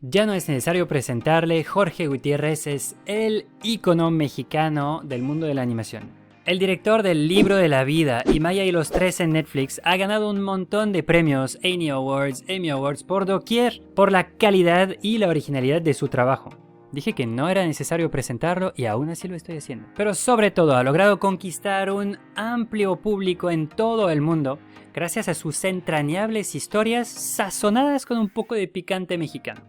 Ya no es necesario presentarle, Jorge Gutiérrez es el ícono mexicano del mundo de la animación. El director del Libro de la Vida y Maya y los Tres en Netflix ha ganado un montón de premios, Annie Awards, Emmy Awards por doquier, por la calidad y la originalidad de su trabajo. Dije que no era necesario presentarlo y aún así lo estoy haciendo. Pero sobre todo ha logrado conquistar un amplio público en todo el mundo gracias a sus entrañables historias sazonadas con un poco de picante mexicano.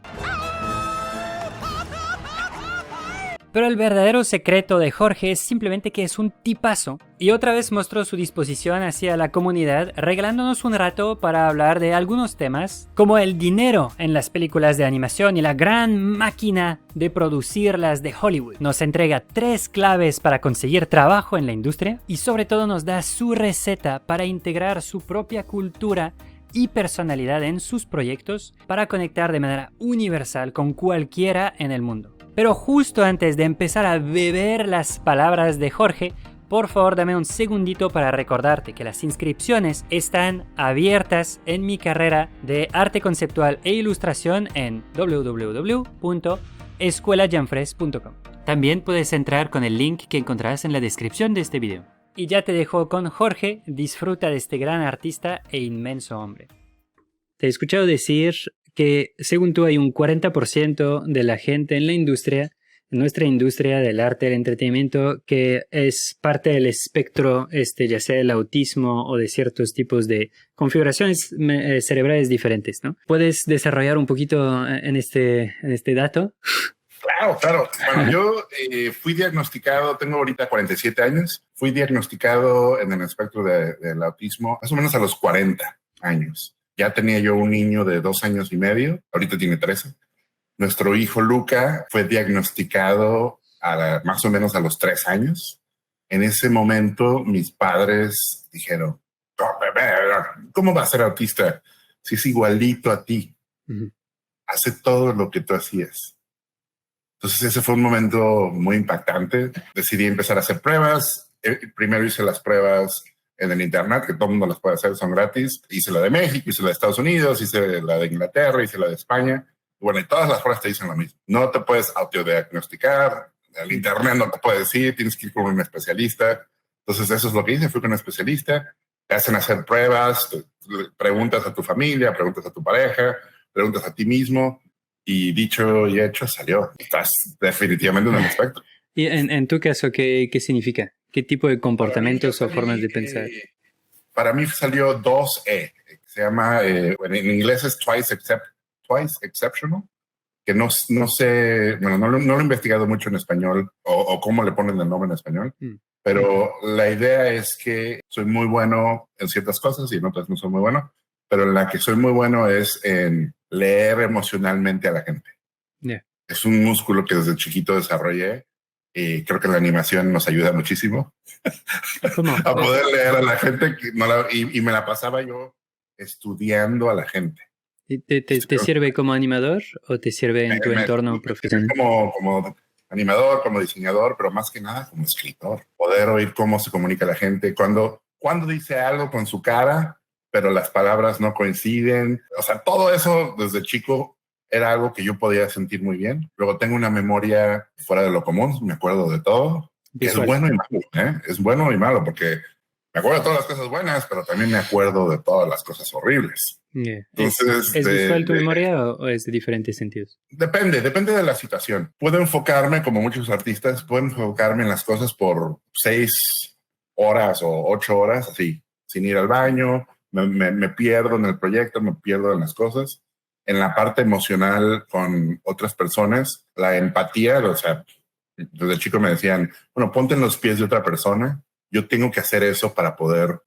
Pero el verdadero secreto de Jorge es simplemente que es un tipazo y otra vez mostró su disposición hacia la comunidad regalándonos un rato para hablar de algunos temas como el dinero en las películas de animación y la gran máquina de producirlas de Hollywood. Nos entrega 3 claves para conseguir trabajo en la industria y sobre todo nos da su receta para integrar su propia cultura y personalidad en sus proyectos para conectar de manera universal con cualquiera en el mundo. Pero justo antes de empezar a beber las palabras de Jorge, por favor dame un segundito para recordarte que las inscripciones están abiertas en mi carrera de arte conceptual e ilustración en www.escuelajanfres.com. También puedes entrar con el link que encontrarás en la descripción de este video. Y ya te dejo con Jorge, disfruta de este gran artista e inmenso hombre. Te he escuchado decir que según tú hay un 40% de la gente en la industria, en nuestra industria del arte, del entretenimiento, que es parte del espectro, ya sea el autismo o de ciertos tipos de configuraciones cerebrales diferentes, ¿no? ¿Puedes desarrollar un poquito en este dato? Claro. Bueno, yo fui diagnosticado, tengo ahorita 47 años, fui diagnosticado en el espectro del autismo más o menos a los 40 años. Ya tenía yo un niño de 2 años y medio, ahorita tiene 13. Nuestro hijo Luca fue diagnosticado más o menos a los 3 años. En ese momento mis padres dijeron, ¿cómo va a ser autista si es igualito a ti? Uh-huh. Hace todo lo que tú hacías. Entonces ese fue un momento muy impactante. Decidí empezar a hacer pruebas. Primero hice las pruebas en el internet, que todo el mundo las puede hacer, son gratis. Hice la de México, hice la de Estados Unidos, hice la de Inglaterra, hice la de España. Bueno, y todas las pruebas te dicen lo mismo. No te puedes autodiagnosticar, el internet no te puede decir, tienes que ir con un especialista. Entonces eso es lo que hice, fui con un especialista. Te hacen hacer pruebas, preguntas a tu familia, preguntas a tu pareja, preguntas a ti mismo. Y dicho y hecho, salió. Estás definitivamente en el espectro. ¿Y en tu caso qué significa? ¿Qué tipo de comportamientos o formas de pensar? Para mí salió 2E. Se llama, en inglés es twice exceptional, que no sé, bueno, no lo he investigado mucho en español o cómo le ponen el nombre en español, pero la idea es que soy muy bueno en ciertas cosas y en otras no soy muy bueno, pero en la que soy muy bueno es en leer emocionalmente a la gente. Yeah. Es un músculo que desde chiquito desarrollé. Y creo que la animación nos ayuda muchísimo a poder leer a la gente y me la pasaba yo estudiando a la gente. ¿Te sirve como animador o te sirve en tu entorno profesional? Como animador, como diseñador, pero más que nada como escritor. Poder oír cómo se comunica la gente, cuando dice algo con su cara, pero las palabras no coinciden. O sea, todo eso desde chico era algo que yo podía sentir muy bien. Luego tengo una memoria fuera de lo común, me acuerdo de todo. Es bueno y malo, ¿eh? Es bueno y malo porque me acuerdo de todas las cosas buenas, pero también me acuerdo de todas las cosas horribles. Yeah. Entonces, ¿Es visual tu memoria o es de diferentes sentidos? Depende de la situación. Puedo enfocarme, como muchos artistas, puedo enfocarme en las cosas por 6 horas o 8 horas, así, sin ir al baño. Me pierdo en el proyecto, me pierdo en las cosas. En la parte emocional con otras personas, la empatía, o sea, desde chico me decían, bueno, ponte en los pies de otra persona. Yo tengo que hacer eso para poder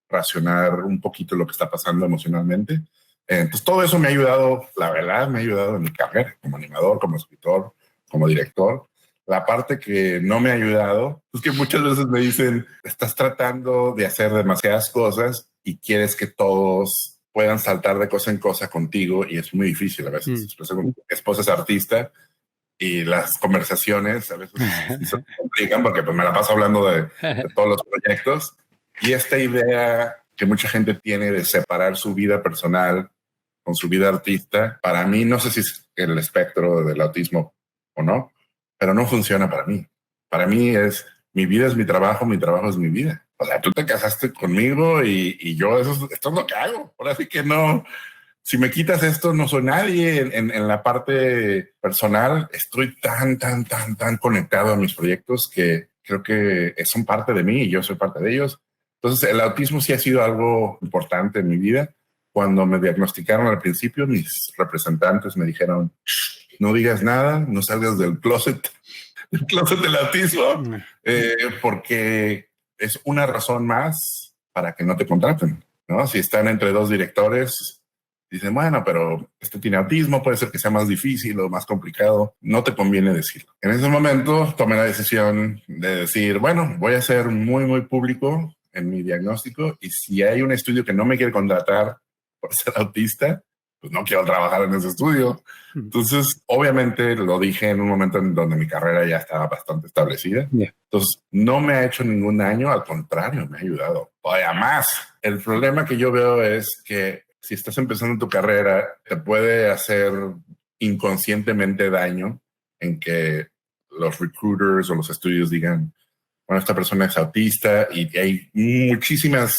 racionar un poquito lo que está pasando emocionalmente. Entonces, todo eso me ha ayudado, la verdad, me ha ayudado en mi carrera como animador, como escritor, como director. La parte que no me ha ayudado es que muchas veces me dicen, estás tratando de hacer demasiadas cosas y quieres que todos puedan saltar de cosa en cosa contigo y es muy difícil a veces. Mi esposa es artista y las conversaciones a veces se complican porque pues, me la paso hablando de todos los proyectos y esta idea que mucha gente tiene de separar su vida personal con su vida artista, para mí, no sé si es el espectro del autismo o no, pero no funciona para mí. Para mí mi vida es mi trabajo es mi vida. O sea, tú te casaste conmigo y yo esto es lo que hago. Ahora sí que no, si me quitas esto, no soy nadie. En la parte personal, estoy tan conectado a mis proyectos que creo que son parte de mí y yo soy parte de ellos. Entonces, el autismo sí ha sido algo importante en mi vida. Cuando me diagnosticaron al principio, mis representantes me dijeron, no digas nada, no salgas del closet del autismo, porque es una razón más para que no te contraten, ¿no? Si están entre dos directores, dicen, bueno, pero este tiene autismo, puede ser que sea más difícil o más complicado. No te conviene decirlo. En ese momento tomé la decisión de decir, bueno, voy a ser muy público en mi diagnóstico y si hay un estudio que no me quiere contratar por ser autista, pues no quiero trabajar en ese estudio. Entonces, obviamente lo dije en un momento en donde mi carrera ya estaba bastante establecida. Yeah. Entonces, no me ha hecho ningún daño, al contrario, me ha ayudado. Todavía más. El problema que yo veo es que si estás empezando tu carrera, te puede hacer inconscientemente daño en que los recruiters o los estudios digan, bueno, esta persona es autista y hay muchísimas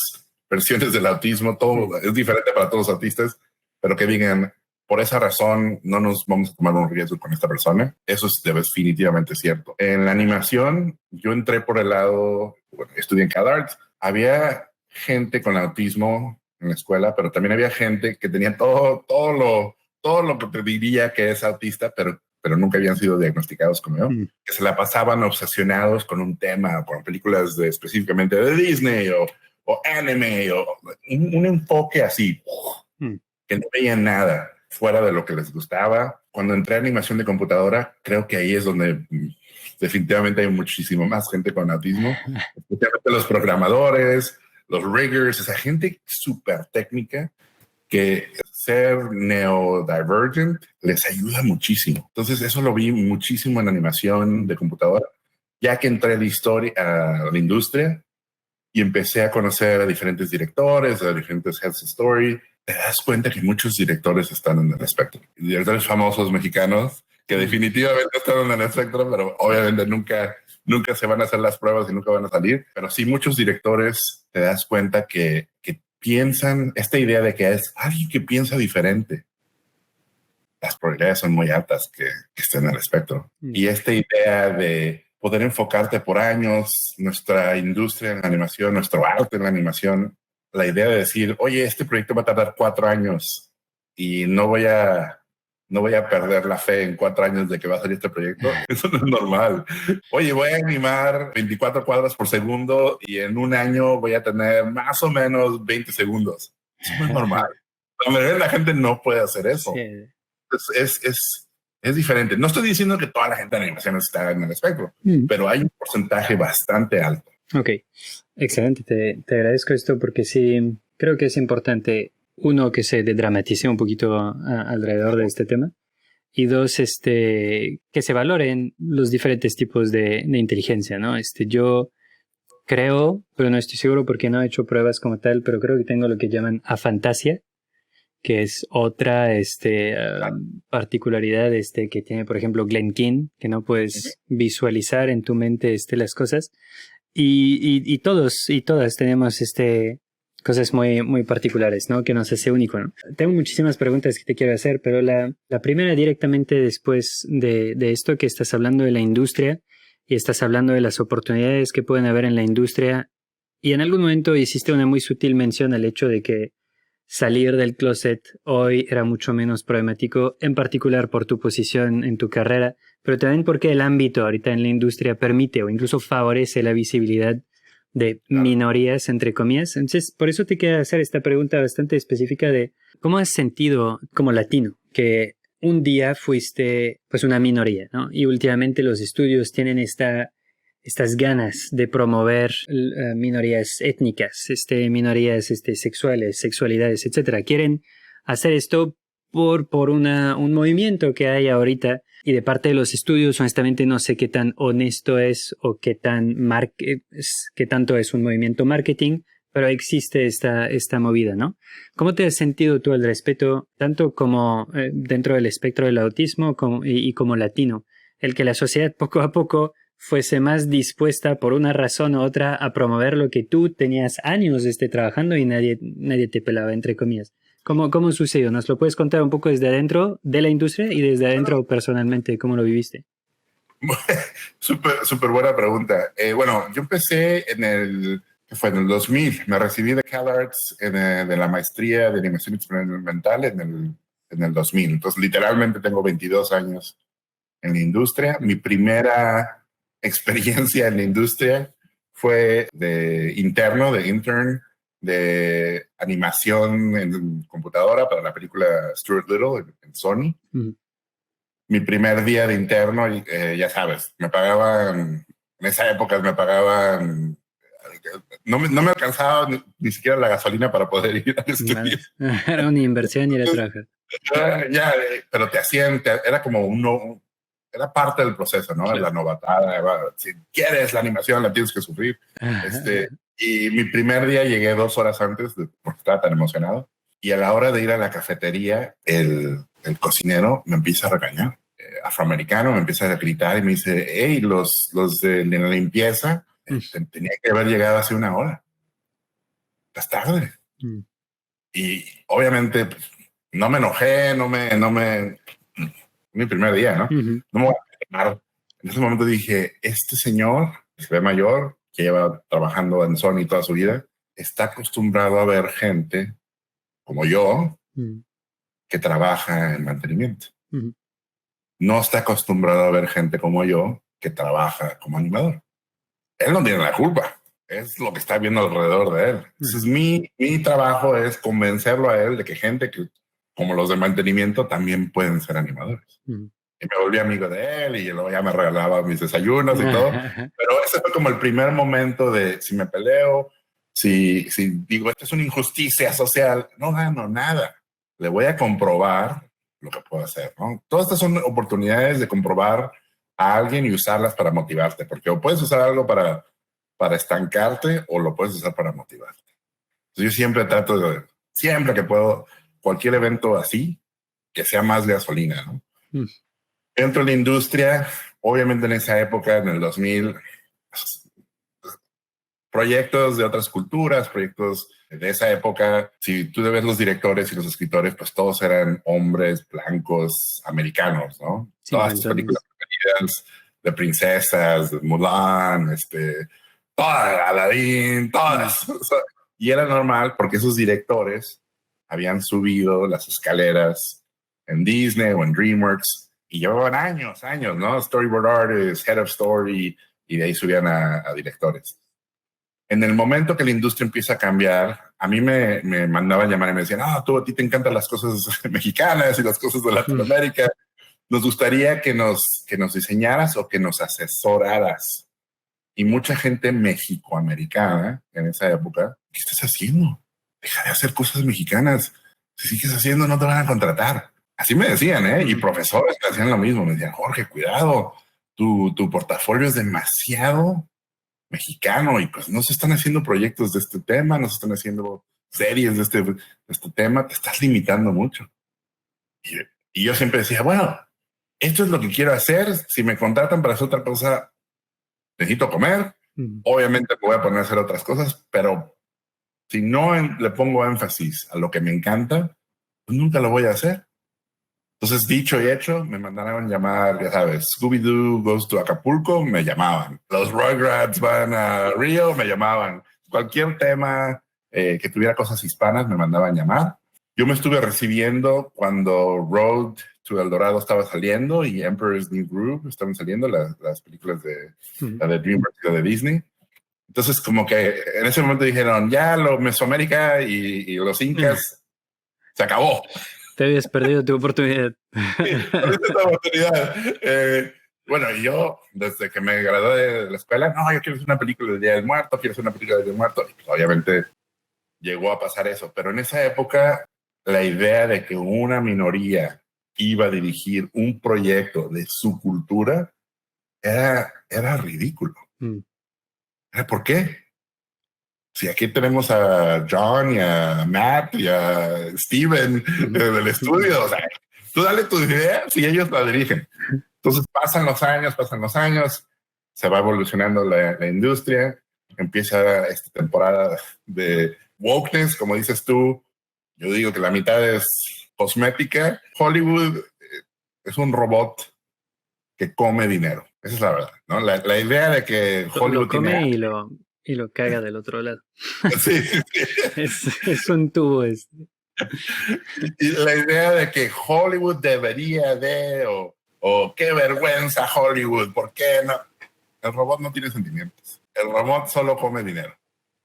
versiones del autismo, todo es diferente para todos los autistas, pero que digan, por esa razón no nos vamos a tomar un riesgo con esta persona. Eso es definitivamente cierto. En la animación, yo entré por el lado, bueno, estudié en CalArts, había gente con autismo en la escuela, pero también había gente que tenía todo lo que te diría que es autista, pero nunca habían sido diagnosticados como yo, que se la pasaban obsesionados con un tema, con películas específicamente de Disney o anime, o un enfoque así, que no veían nada fuera de lo que les gustaba. Cuando entré a animación de computadora, creo que ahí es donde definitivamente hay muchísimo más gente con autismo, especialmente los programadores, los riggers, esa gente súper técnica que ser neurodivergent les ayuda muchísimo. Entonces eso lo vi muchísimo en animación de computadora, ya que entré a la industria y empecé a conocer a diferentes directores, a diferentes heads of story. Te das cuenta que muchos directores están en el espectro. Directores famosos mexicanos que definitivamente están en el espectro, pero obviamente nunca se van a hacer las pruebas y nunca van a salir. Pero sí, muchos directores te das cuenta que piensan esta idea de que es alguien que piensa diferente. Las probabilidades son muy altas que estén en el espectro. Y esta idea de poder enfocarte por años, nuestra industria en la animación, nuestro arte en la animación, la idea de decir, oye, este proyecto va a tardar 4 años y no voy a perder la fe en 4 años de que va a salir este proyecto. Eso no es normal. Oye, voy a animar 24 cuadros por segundo y en un año voy a tener más o menos 20 segundos. Eso no es normal. La mayoría de la gente no puede hacer eso. Sí. Es diferente. No estoy diciendo que toda la gente de animación está en el espectro, pero hay un porcentaje bastante alto. Ok, excelente. Te agradezco esto porque sí, creo que es importante, uno, que se dramatice un poquito alrededor de este tema, y dos, que se valoren los diferentes tipos de inteligencia, ¿no? Yo creo, pero no estoy seguro porque no he hecho pruebas como tal, pero creo que tengo lo que llaman afantasia, que es otra particularidad que tiene, por ejemplo, Glenn Keane, que no puedes visualizar en tu mente las cosas. Y todos y todas tenemos cosas muy particulares, ¿no? Que nos hace único, ¿no? Tengo muchísimas preguntas que te quiero hacer, pero la primera directamente después de esto, que estás hablando de la industria y estás hablando de las oportunidades que pueden haber en la industria, y en algún momento hiciste una muy sutil mención al hecho de que salir del closet hoy era mucho menos problemático, en particular por tu posición en tu carrera, pero también porque el ámbito ahorita en la industria permite o incluso favorece la visibilidad de minorías, entre comillas. Entonces, por eso te quiero hacer esta pregunta bastante específica de ¿cómo has sentido como latino que un día fuiste pues una minoría, ¿no? Y últimamente los estudios tienen estas ganas de promover minorías étnicas, minorías sexuales, sexualidades, etcétera. Quieren hacer esto por un movimiento que hay ahorita, y de parte de los estudios, honestamente no sé qué tan honesto es o qué tanto es un movimiento marketing, pero existe esta movida, ¿no? ¿Cómo te has sentido tú al respecto, tanto como dentro del espectro del autismo y como latino? El que la sociedad poco a poco fuese más dispuesta por una razón u otra a promover lo que tú tenías años trabajando y nadie te pelaba, entre comillas. ¿Cómo sucedió? ¿Nos lo puedes contar un poco desde adentro de la industria y desde adentro personalmente? ¿Cómo lo viviste? Súper buena pregunta. Bueno, yo empecé ¿qué fue? En el 2000. Me recibí de CalArts de la maestría de animación experimental en el 2000. Entonces, literalmente tengo 22 años en la industria. Mi primera experiencia en la industria fue de intern, de animación en computadora para la película Stuart Little en Sony. Mm. Mi primer día de interno, ya sabes, me pagaban, en esa época me pagaban, no me alcanzaba ni siquiera la gasolina para poder ir al estudio. Era una inversión y era trabajar. Pero era como era parte del proceso, ¿no? Claro. La novatada, si quieres la animación la tienes que sufrir. Y mi primer día llegué 2 horas antes porque estaba tan emocionado. Y a la hora de ir a la cafetería, el cocinero me empieza a regañar. Afroamericano me empieza a gritar y me dice, hey, los de la limpieza tenía que haber llegado hace 1 hora. Estás tarde. Y obviamente pues, no me enojé, mi primer día, ¿no? No me voy a quemar. En ese momento dije, este señor, se ve mayor, que lleva trabajando en Sony toda su vida, está acostumbrado a ver gente como yo que trabaja en mantenimiento. No está acostumbrado a ver gente como yo que trabaja como animador. Él no tiene la culpa. Es lo que está viendo alrededor de él. Entonces, mi trabajo es convencerlo a él de que gente como los de mantenimiento también pueden ser animadores. Y me volví amigo de él y luego ya me regalaba mis desayunos y todo. Pero ese fue como el primer momento de si me peleo, si digo, esto es una injusticia social, no gano nada. Le voy a comprobar lo que puedo hacer, ¿no? Todas estas son oportunidades de comprobar a alguien y usarlas para motivarte, porque o puedes usar algo para estancarte o lo puedes usar para motivarte. Entonces, yo siempre trato siempre que puedo, cualquier evento así, que sea más gasolina, ¿no? Dentro de la industria, obviamente en esa época, en el 2000, proyectos de otras culturas, proyectos de esa época, si tú ves los directores y los escritores, pues todos eran hombres blancos americanos, ¿no? Sí, todas estas películas de princesas, de Mulan, todas, Aladdin, todas. Y era normal porque esos directores habían subido las escaleras en Disney o en DreamWorks y llevaban años, ¿no? Storyboard artists, head of story, y de ahí subían a directores. En el momento que la industria empieza a cambiar, a mí me mandaban llamar y me decían, a ti te encantan las cosas mexicanas y las cosas de Latinoamérica. Nos gustaría que nos diseñaras o que nos asesoraras. Y mucha gente mexicoamericana en esa época, ¿qué estás haciendo? Deja de hacer cosas mexicanas. Si sigues haciendo, no te van a contratar. Así me decían, ¿eh? Y profesores me hacían lo mismo. Me decían, Jorge, cuidado, tu portafolio es demasiado mexicano y pues no se están haciendo proyectos de este tema, no se están haciendo series de este tema, te estás limitando mucho. Y yo siempre decía, bueno, esto es lo que quiero hacer. Si me contratan para hacer otra cosa, necesito comer. Obviamente me voy a poner a hacer otras cosas, pero si no le pongo énfasis a lo que me encanta, pues nunca lo voy a hacer. Entonces, dicho y hecho, me mandaron llamar, ya sabes, Scooby-Doo goes to Acapulco, me llamaban. Los Rugrats van a Río, me llamaban. Cualquier tema que tuviera cosas hispanas, me mandaban llamar. Yo me estuve recibiendo cuando Road to El Dorado estaba saliendo y Emperor's New Groove estaban saliendo, las películas la de DreamWorks y la de Disney. Entonces, como que en ese momento dijeron, ya lo Mesoamérica y los incas, se acabó. Te habías perdido tu oportunidad. Esta oportunidad. Bueno, yo, desde que me gradué de la escuela, yo quiero hacer una película del Día del Muerto, quiero hacer una película del Día del Muerto. Y pues, obviamente llegó a pasar eso. Pero en esa época, la idea de que una minoría iba a dirigir un proyecto de su cultura era ridículo. ¿Por qué? Si aquí tenemos a John y a Matt y a Steven del estudio, o sea, tú dale tus ideas y ellos la dirigen. Entonces pasan los años, se va evolucionando la industria, empieza esta temporada de wokeness, como dices tú. Yo digo que la mitad es cosmética. Hollywood es un robot que come dinero. Esa es la verdad, ¿no? La idea de que Hollywood lo come tiene... y lo caga del otro lado. Sí, sí, sí. Es un tubo. Y la idea de que Hollywood debería de, o qué vergüenza Hollywood, ¿por qué no? El robot no tiene sentimientos. El robot solo come dinero.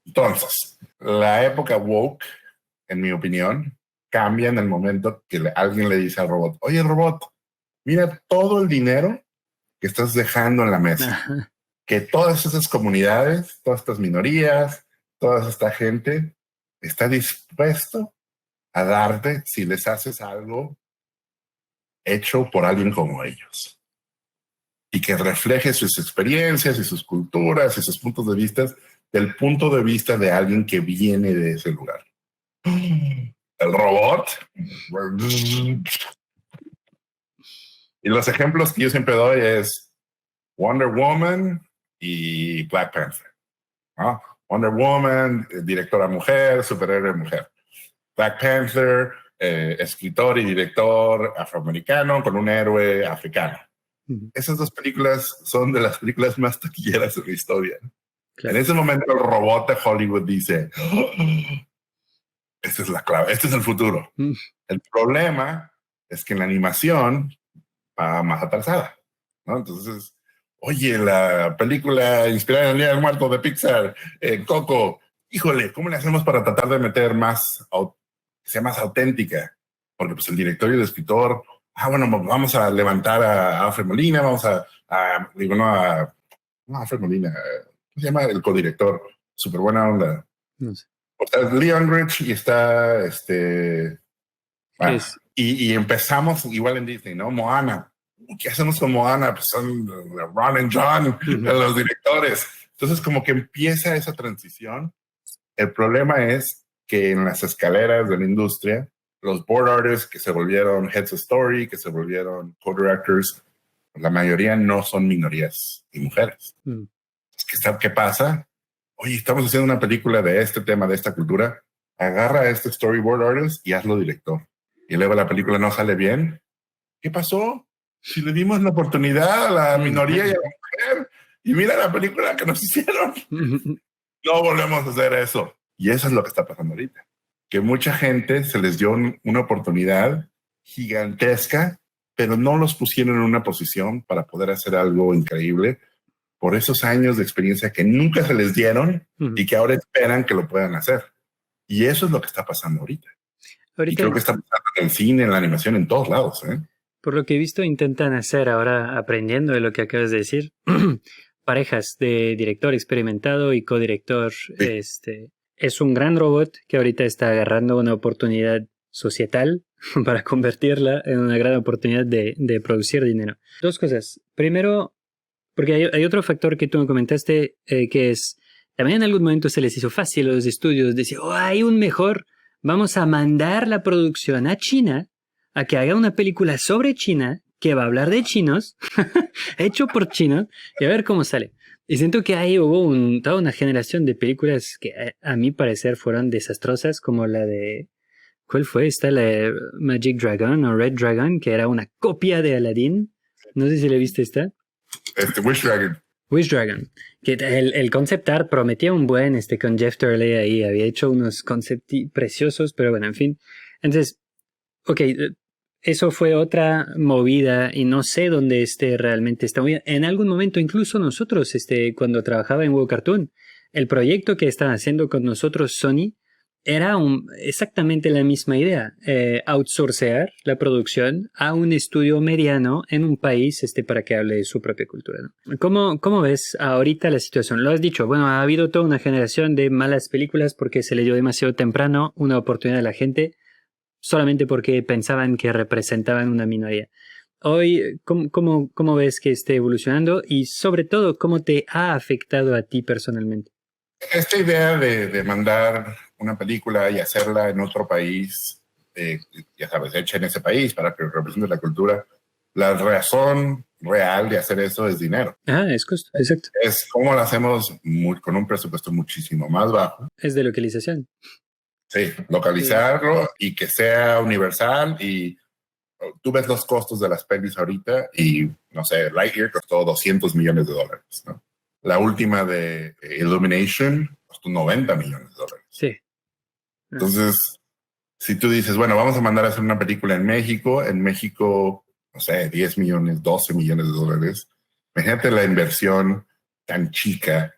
Entonces, la época woke, en mi opinión, cambia en el momento que alguien le dice al robot, oye, robot, mira todo el dinero que estás dejando en la mesa. Ajá. Que todas esas comunidades, todas estas minorías, toda esta gente está dispuesto a darte si les haces algo hecho por alguien como ellos y que refleje sus experiencias y sus culturas y sus puntos de vista del punto de vista de alguien que viene de ese lugar. El robot. Y los ejemplos que yo siempre doy es Wonder Woman y Black Panther, ¿no? Wonder Woman, directora mujer, superhéroe mujer. Black Panther, escritor y director afroamericano con un héroe africano. Esas dos películas son de las películas más taquilleras de la historia. Claro. En ese momento el robot de Hollywood dice, oh, esta es la clave, este es el futuro. El problema es que en la animación va más atrasada, ¿no? Entonces, oye, la película inspirada en el Día del Muerto de Pixar, Coco, híjole, ¿cómo le hacemos para tratar de meter más, que sea más auténtica? Porque pues el director y el escritor, bueno, vamos a levantar a Alfred Molina, vamos a Alfred Molina, ¿cómo se llama? El codirector, súper buena onda. No sé. O sea, Leon Rich y está, bueno, y empezamos igual en Disney, ¿no? Moana. ¿Qué hacemos con Moana? Pues son Ron y John, los directores. Entonces como que empieza esa transición. El problema es que en las escaleras de la industria, los board artists que se volvieron heads of story, que se volvieron co-directors, la mayoría no son minorías y mujeres. ¿Qué pasa? Oye, estamos haciendo una película de este tema, de esta cultura. Agarra a este storyboard artist y hazlo director. Y luego la película no sale bien. ¿Qué pasó? Si le dimos la oportunidad a la minoría y a la mujer, y mira la película que nos hicieron. No volvemos a hacer eso. Y eso es lo que está pasando ahorita. Que mucha gente se les dio una oportunidad gigantesca, pero no los pusieron en una posición para poder hacer algo increíble por esos años de experiencia que nunca se les dieron y que ahora esperan que lo puedan hacer. Y eso es lo que está pasando ahorita. Y creo que está pasando en el cine, en la animación, en todos lados, ¿eh? Por lo que he visto, intentan hacer ahora, aprendiendo de lo que acabas de decir, parejas de director experimentado y codirector. Sí. Es un gran robot que ahorita está agarrando una oportunidad societal para convertirla en una gran oportunidad de producir dinero. Dos cosas. Primero, porque hay otro factor que tú me comentaste, que es, también en algún momento se les hizo fácil a los estudios decir, hay un mejor, vamos a mandar la producción a China a que haga una película sobre China que va a hablar de chinos, hecho por chinos, y a ver cómo sale. Y siento que ahí hubo toda una generación de películas que a mi parecer fueron desastrosas, como la de, ¿cuál fue? Está la de Magic Dragon o Red Dragon, que era una copia de Aladdin. No sé si le viste esta. Wish Dragon. Wish Dragon. Que el concept art prometía un buen, con Jeff Turley ahí, había hecho unos concept preciosos, pero bueno, en fin. Entonces, ok, eso fue otra movida y no sé dónde realmente esta movida. En algún momento, incluso nosotros, cuando trabajaba en WoW Cartoon, el proyecto que estaban haciendo con nosotros Sony era exactamente la misma idea. Outsourcear la producción a un estudio mediano en un país para que hable de su propia cultura, ¿no? ¿Cómo ves ahorita la situación? Lo has dicho, bueno, ha habido toda una generación de malas películas porque se le dio demasiado temprano una oportunidad a la gente solamente porque pensaban que representaban una minoría. Hoy, ¿cómo ves que esté evolucionando? Y sobre todo, ¿cómo te ha afectado a ti personalmente? esta idea de mandar una película y hacerla en otro país, ya sabes, hecha en ese país para que represente la cultura, la razón real de hacer eso es dinero. Es costo, exacto. Es como lo hacemos con un presupuesto muchísimo más bajo. Es de localización. Sí, localizarlo y que sea universal. Y tú ves los costos de las pelis ahorita y, no sé, Lightyear costó $200 millones, ¿no? La última de Illumination costó $90 millones. Sí. Entonces, si tú dices, bueno, vamos a mandar a hacer una película en México, no sé, 10 millones, 12 millones de dólares. Imagínate la inversión tan chica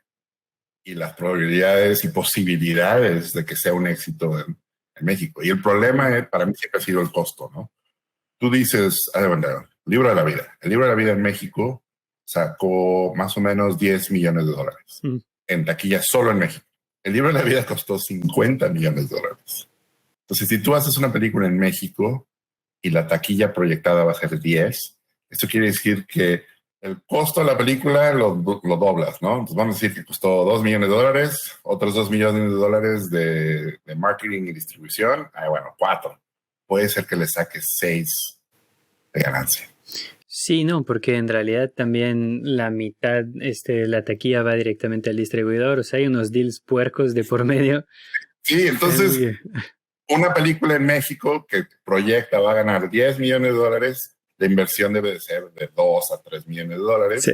y las probabilidades y posibilidades de que sea un éxito en México. Y el problema para mí siempre ha sido el costo, ¿no? Tú dices, bueno, Libro de la Vida. El Libro de la Vida en México sacó más o menos 10 millones de dólares en taquilla solo en México. El Libro de la Vida costó 50 millones de dólares. Entonces, si tú haces una película en México y la taquilla proyectada va a ser 10, esto quiere decir que el costo de la película lo doblas, ¿no? Entonces vamos a decir que costó $2 millones, otros $2 millones de marketing y distribución. Bueno, 4. Puede ser que le saques 6 de ganancia. Sí, no, porque en realidad también la mitad la taquilla va directamente al distribuidor, o sea, hay unos deals puercos de por medio. Sí, entonces una película en México que proyecta va a ganar $10 millones, la inversión debe de ser de $2 a $3 millones. Sí.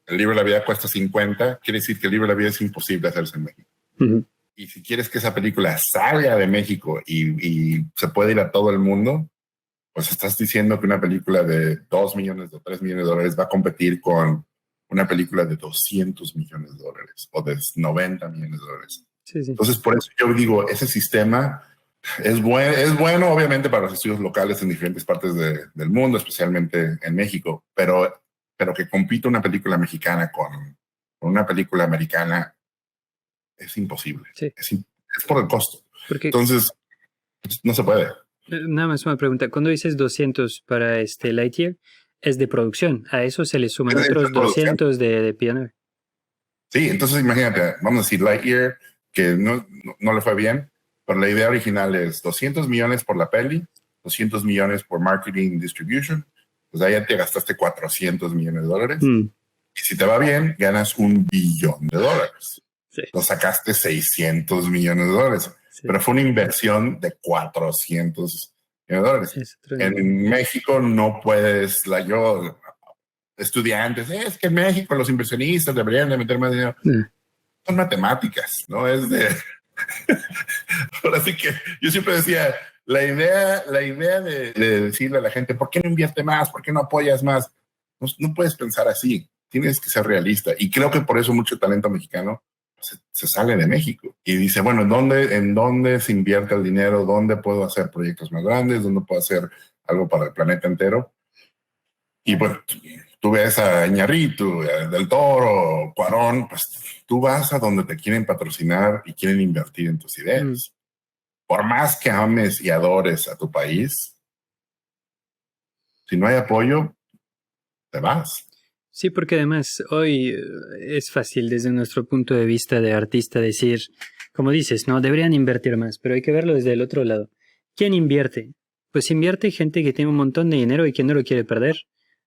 El Libro de la Vida cuesta 50, quiere decir que el Libro de la Vida es imposible hacerse en México. Y si quieres que esa película salga de México y se pueda ir a todo el mundo, pues estás diciendo que una película de 2 millones o 3 millones de dólares va a competir con una película de 200 millones de dólares o de 90 millones de dólares. Sí. Entonces, por eso yo digo, ese sistema es bueno, obviamente, para los estudios locales en diferentes partes del mundo, especialmente en México, pero que compita una película mexicana con una película americana es imposible. Sí. Es por el costo. Entonces, no se puede. Nada más una pregunta. Cuando dices 200 para Lightyear, es de producción. A eso se le suman otros 200 de Pioneer. Sí, entonces imagínate, vamos a decir Lightyear, que no le fue bien, pero la idea original es 200 millones por la peli, 200 millones por marketing distribution, pues ahí ya te gastaste 400 millones de dólares. Y si te va bien, ganas $1 billón. Sí. Lo sacaste 600 millones de dólares. Sí. Pero fue una inversión de 400 millones de dólares. En México no puedes, estudiantes, es que en México los inversionistas deberían de meter más dinero. Son matemáticas, ¿no? Es de... Ahora sí que yo siempre decía, la idea de decirle a la gente, ¿por qué no invierte más? ¿Por qué no apoyas más? No puedes pensar así. Tienes que ser realista. Y creo que por eso mucho talento mexicano se sale de México y dice, bueno, ¿en dónde se invierte el dinero? ¿Dónde puedo hacer proyectos más grandes? ¿Dónde puedo hacer algo para el planeta entero? Y pues tú ves a Iñárritu, Del Toro, Cuarón, pues tú vas a donde te quieren patrocinar y quieren invertir en tus ideas. Por más que ames y adores a tu país, si no hay apoyo, te vas. Sí, porque además hoy es fácil desde nuestro punto de vista de artista decir, como dices, no, deberían invertir más, pero hay que verlo desde el otro lado. ¿Quién invierte? Pues invierte gente que tiene un montón de dinero y que no lo quiere perder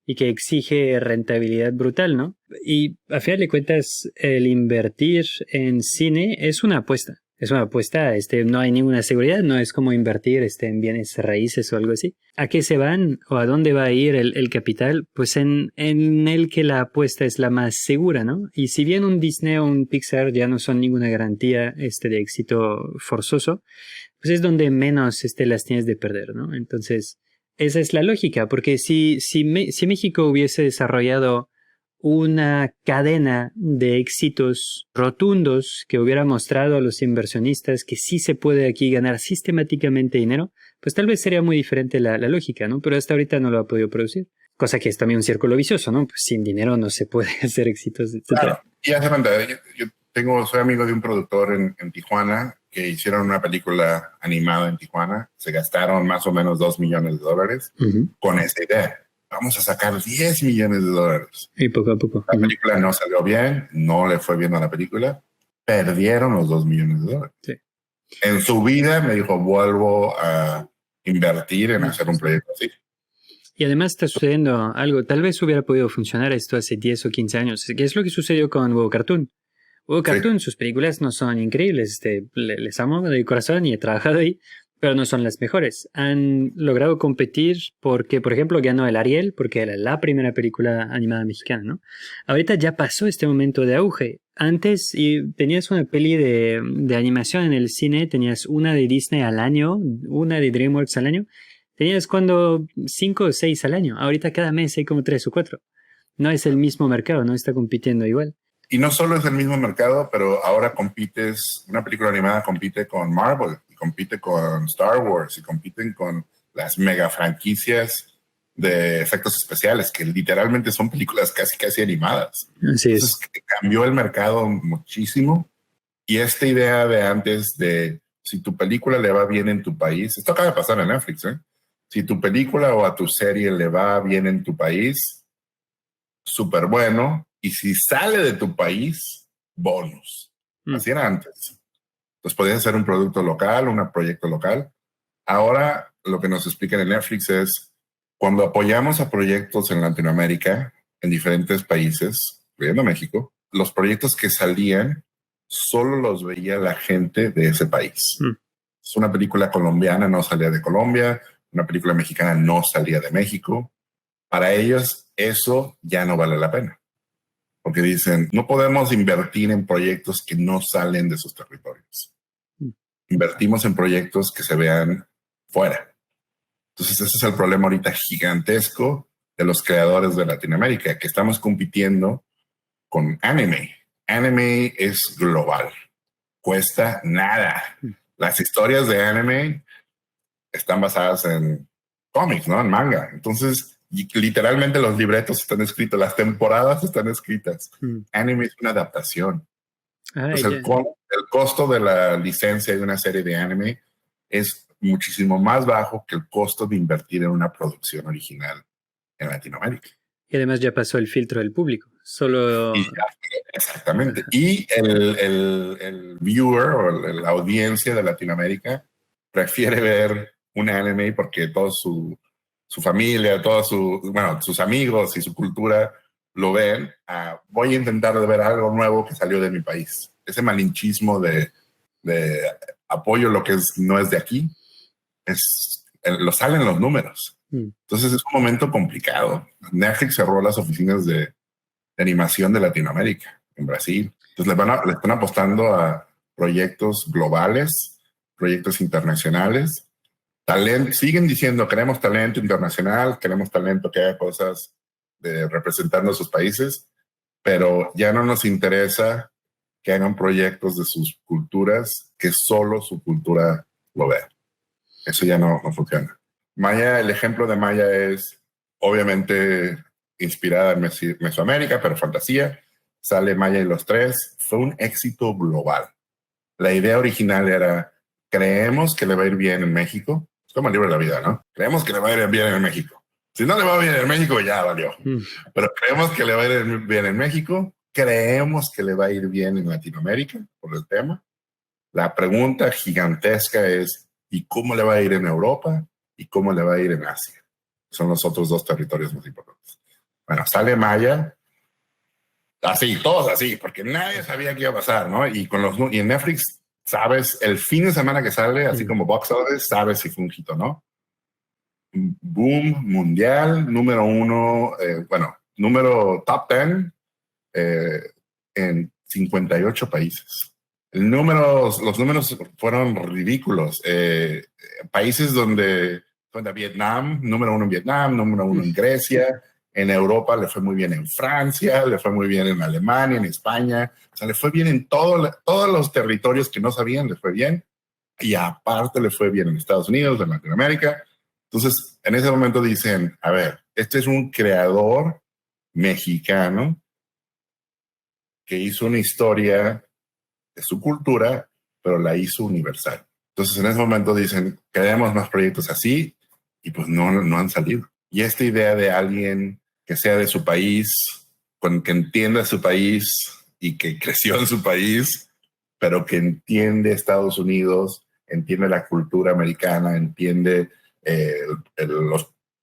y que exige rentabilidad brutal, ¿no? Y a final de cuentas, el invertir en cine es una apuesta. Es una apuesta, no hay ninguna seguridad, no es como invertir en bienes raíces o algo así. ¿A qué se van o a dónde va a ir el capital? Pues en el que la apuesta es la más segura, ¿no? Y si bien un Disney o un Pixar ya no son ninguna garantía de éxito forzoso, pues es donde menos las tienes de perder, ¿no? Entonces, esa es la lógica, porque si México hubiese desarrollado una cadena de éxitos rotundos que hubiera mostrado a los inversionistas que sí se puede aquí ganar sistemáticamente dinero, pues tal vez sería muy diferente la lógica, ¿no? Pero hasta ahorita no lo ha podido producir. Cosa que es también un círculo vicioso, ¿no? Pues sin dinero no se puede hacer éxitos, etc. Claro, y hace falta. Yo soy amigo de un productor en Tijuana que hicieron una película animada en Tijuana. Se gastaron más o menos $2 millones con esta idea. Vamos a sacar $10 millones. Y poco a poco. La película no salió bien, no le fue bien a la película, perdieron los $2 millones. Sí. En su vida me dijo, vuelvo a invertir en hacer un proyecto así. Y además está sucediendo algo, tal vez hubiera podido funcionar esto hace 10 o 15 años, que es lo que sucedió con Huevo Cartoon. Huevo Cartoon, sus películas no son increíbles, les amo de corazón y he trabajado ahí, pero no son las mejores. Han logrado competir porque, por ejemplo, ganó el Ariel, porque era la primera película animada mexicana, ¿no? Ahorita ya pasó este momento de auge. Antes tenías una peli de animación en el cine, tenías una de Disney al año, una de DreamWorks al año. Tenías cuando 5 o 6 al año. Ahorita cada mes hay como 3 o 4. No es el mismo mercado, no está compitiendo igual. Y no solo es el mismo mercado, pero ahora una película animada compite con Marvel, y compite con Star Wars, y compiten con las mega franquicias de efectos especiales, que literalmente son películas casi animadas. Así es. Entonces cambió el mercado muchísimo. Y esta idea de antes de si tu película le va bien en tu país, esto acaba de pasar en Netflix, ¿eh? Si tu película o a tu serie le va bien en tu país, súper bueno. Y si sale de tu país, bonus. Así era antes. Entonces podías hacer un producto local, un proyecto local. Ahora lo que nos explican en Netflix es cuando apoyamos a proyectos en Latinoamérica, en diferentes países, incluyendo México, los proyectos que salían solo los veía la gente de ese país. Es una película colombiana, no salía de Colombia. Una película mexicana no salía de México. Para ellos eso ya no vale la pena. Porque dicen, no podemos invertir en proyectos que no salen de sus territorios. Invertimos en proyectos que se vean fuera. Entonces ese es el problema ahorita gigantesco de los creadores de Latinoamérica, que estamos compitiendo con anime. Anime es global. Cuesta nada. Las historias de anime están basadas en cómics, ¿no? En manga. Entonces, literalmente los libretos están escritos, las temporadas están escritas. Anime es una adaptación. Entonces, el costo de la licencia de una serie de anime es muchísimo más bajo que el costo de invertir en una producción original en Latinoamérica. Y además ya pasó el filtro del público. Exactamente. Y el viewer o la audiencia de Latinoamérica prefiere ver un anime porque todo su familia, sus amigos y su cultura lo ven. Voy a intentar ver algo nuevo que salió de mi país. Ese malinchismo de apoyo lo que no es de aquí, lo salen los números. Entonces es un momento complicado. Netflix cerró las oficinas de animación de Latinoamérica en Brasil. Entonces le están apostando a proyectos globales, proyectos internacionales. Siguen diciendo, queremos talento internacional, queremos talento que haga cosas representando a sus países, pero ya no nos interesa que hagan proyectos de sus culturas, que solo su cultura lo vea. Eso ya no funciona. Maya, el ejemplo de Maya es obviamente inspirada en Mesoamérica, pero fantasía. Sale Maya y los tres. Fue un éxito global. La idea original era, creemos que le va a ir bien en México. Es como el libro de la vida, ¿no? Creemos que le va a ir bien en México. Si no le va bien en México, ya valió. Pero creemos que le va a ir bien en México. Creemos que le va a ir bien en Latinoamérica por el tema. La pregunta gigantesca es, ¿y cómo le va a ir en Europa? ¿Y cómo le va a ir en Asia? Son los otros dos territorios más importantes. Bueno, sale Maya, así, todos así, porque nadie sabía qué iba a pasar, ¿no? Y en Netflix, sabes, el fin de semana que sale, así como Box Office, sabes si fue un hit o no. Boom mundial, número 1, número top 10 en 58 países. Los números fueron ridículos. Países donde Vietnam, número 1 en Vietnam, número 1 en Grecia. En Europa le fue muy bien en Francia, le fue muy bien en Alemania, en España. O sea, le fue bien en todos los territorios que no sabían, le fue bien. Y aparte le fue bien en Estados Unidos, en Latinoamérica. Entonces, en ese momento dicen, a ver, este es un creador mexicano que hizo una historia de su cultura, pero la hizo universal. Entonces, en ese momento dicen, queremos más proyectos así, y pues no han salido. Y esta idea de alguien que sea de su país, que entienda su país y que creció en su país, pero que entiende Estados Unidos, entiende la cultura americana, entiende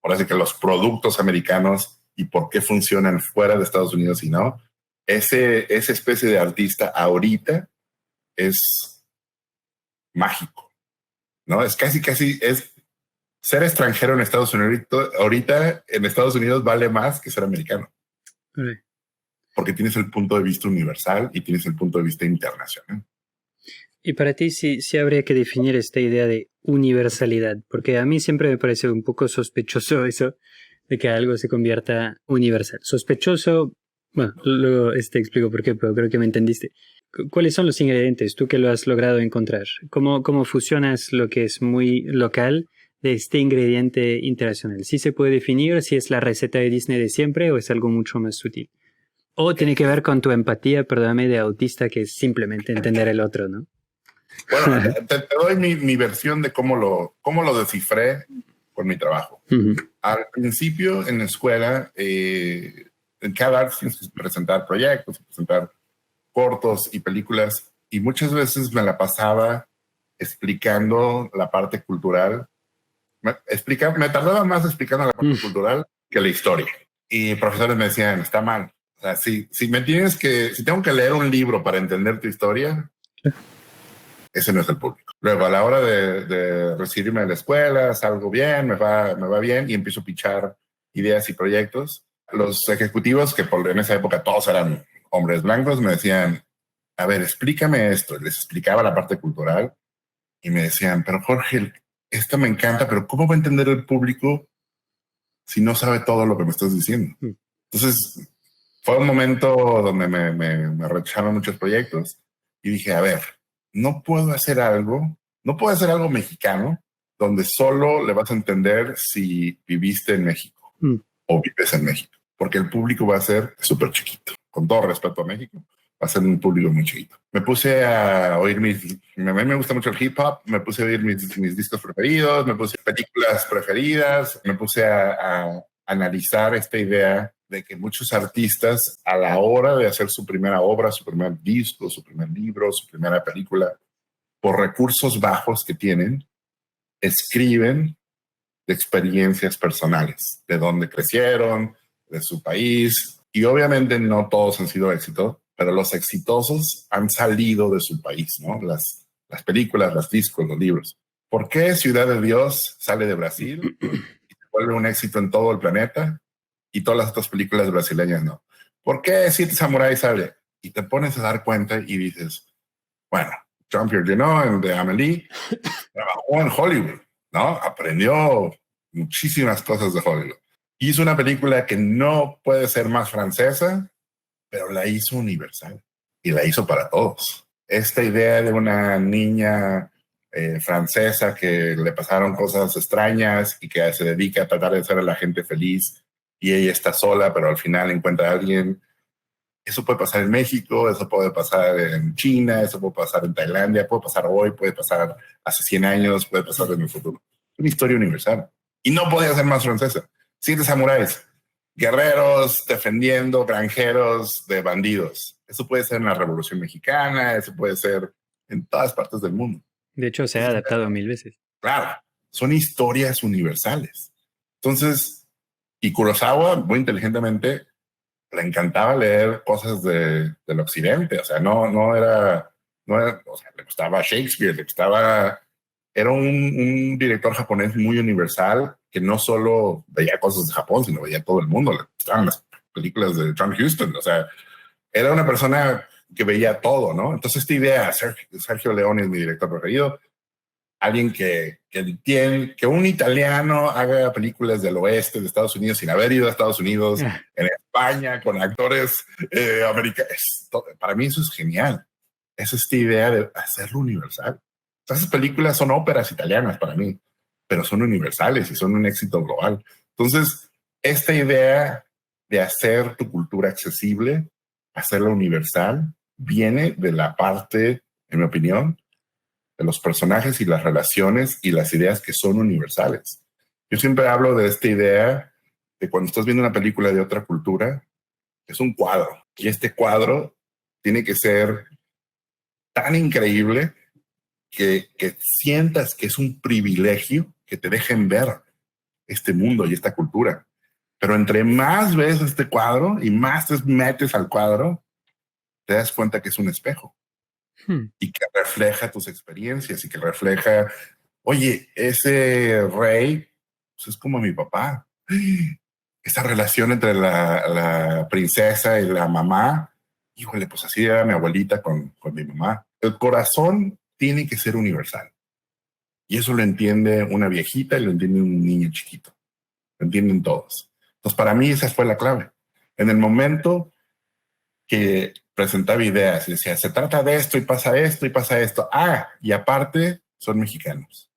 ahora sí que los productos americanos y por qué funcionan fuera de Estados Unidos y no. Esa especie de artista ahorita es mágico, ¿no? Es casi, es ser extranjero en Estados Unidos. Ahorita en Estados Unidos vale más que ser americano. Sí. Porque tienes el punto de vista universal y tienes el punto de vista internacional. Y para ti sí habría que definir esta idea de universalidad, porque a mí siempre me parece un poco sospechoso eso de que algo se convierta universal. Sospechoso, bueno, luego te explico por qué, pero creo que me entendiste. ¿Cuáles son los ingredientes? Tú que lo has logrado encontrar. ¿Cómo fusionas lo que es muy local de este ingrediente internacional? ¿Sí se puede definir si es la receta de Disney de siempre o es algo mucho más sutil? O tiene que ver con tu empatía, perdóname, de autista, que es simplemente entender el otro, ¿no? Bueno, te doy mi versión de cómo lo descifré con mi trabajo. Uh-huh. Al principio, en la escuela, en cada arte tienes que presentar proyectos, presentar cortos y películas, y muchas veces me la pasaba explicando la parte cultural. Me tardaba más explicando la parte cultural que la historia. Y profesores me decían, está mal. O sea, si tengo que leer un libro para entender tu historia, ese no es el público. Luego, a la hora de recibirme de la escuela, salgo bien, me va bien y empiezo a pichar ideas y proyectos. Los ejecutivos, que en esa época todos eran hombres blancos, me decían, a ver, explícame esto. Les explicaba la parte cultural y me decían, pero Jorge, esto me encanta, pero ¿cómo va a entender el público si no sabe todo lo que me estás diciendo? Entonces, fue un momento donde me rechazaron muchos proyectos y dije, a ver, no puedo hacer algo mexicano donde solo le vas a entender si viviste en México o vives en México, porque el público va a ser súper chiquito. Con todo respeto a México, va a ser un público muy chiquito. Me puse a oír a mí me gusta mucho el hip hop, me puse a oír mis discos preferidos, me puse películas preferidas, me puse a analizar esta idea de que muchos artistas, a la hora de hacer su primera obra, su primer disco, su primer libro, su primera película, por recursos bajos que tienen, escriben de experiencias personales, de dónde crecieron, de su país, y obviamente no todos han sido éxitos, pero los exitosos han salido de su país, ¿no? Las películas, los discos, los libros. ¿Por qué Ciudad de Dios sale de Brasil y se vuelve un éxito en todo el planeta y todas las otras películas brasileñas no? ¿Por qué Siete Samuráis sale? Y te pones a dar cuenta y dices, bueno, Jean-Pierre Jeunet de Amélie trabajó en Hollywood, ¿no? Aprendió muchísimas cosas de Hollywood. Hizo una película que no puede ser más francesa, pero la hizo universal y la hizo para todos. Esta idea de una niña francesa que le pasaron cosas extrañas y que se dedica a tratar de hacer a la gente feliz y ella está sola, pero al final encuentra a alguien. Eso puede pasar en México, eso puede pasar en China, eso puede pasar en Tailandia, puede pasar hoy, puede pasar hace 100 años, puede pasar en el futuro. Es una historia universal. Y no podía ser más francesa. Siete samuráis, guerreros defendiendo granjeros de bandidos. Eso puede ser en la Revolución Mexicana, eso puede ser en todas partes del mundo. De hecho, se ha adaptado 1000 veces. Claro, son historias universales. Entonces, y Kurosawa, muy inteligentemente, le encantaba leer cosas del occidente, o sea, no era, o sea, le gustaba Shakespeare, era un director japonés muy universal que no solo veía cosas de Japón, sino veía todo el mundo, le gustaban las películas de John Huston, o sea, era una persona que veía todo, ¿no? Entonces esta idea, Sergio Leone es mi director preferido, alguien que un italiano haga películas del oeste de Estados Unidos sin haber ido a Estados Unidos, en España, con actores americanos. Para mí eso es genial. Es esta idea de hacerlo universal. Esas películas son óperas italianas para mí, pero son universales y son un éxito global. Entonces, esta idea de hacer tu cultura accesible, hacerla universal, viene de la parte, en mi opinión, de los personajes y las relaciones y las ideas que son universales. Yo siempre hablo de esta idea de cuando estás viendo una película de otra cultura, es un cuadro. Y este cuadro tiene que ser tan increíble que sientas que es un privilegio que te dejen ver este mundo y esta cultura. Pero entre más ves este cuadro y más te metes al cuadro, te das cuenta que es un espejo y que refleja tus experiencias y que refleja, oye, ese rey pues es como mi papá. Esta relación entre la princesa y la mamá, híjole, pues así era mi abuelita con mi mamá. El corazón tiene que ser universal. Y eso lo entiende una viejita y lo entiende un niño chiquito. Lo entienden todos. Entonces, para mí esa fue la clave. En el momento que presentaba ideas y decía, se trata de esto y pasa esto y pasa esto. Ah, y aparte son mexicanos.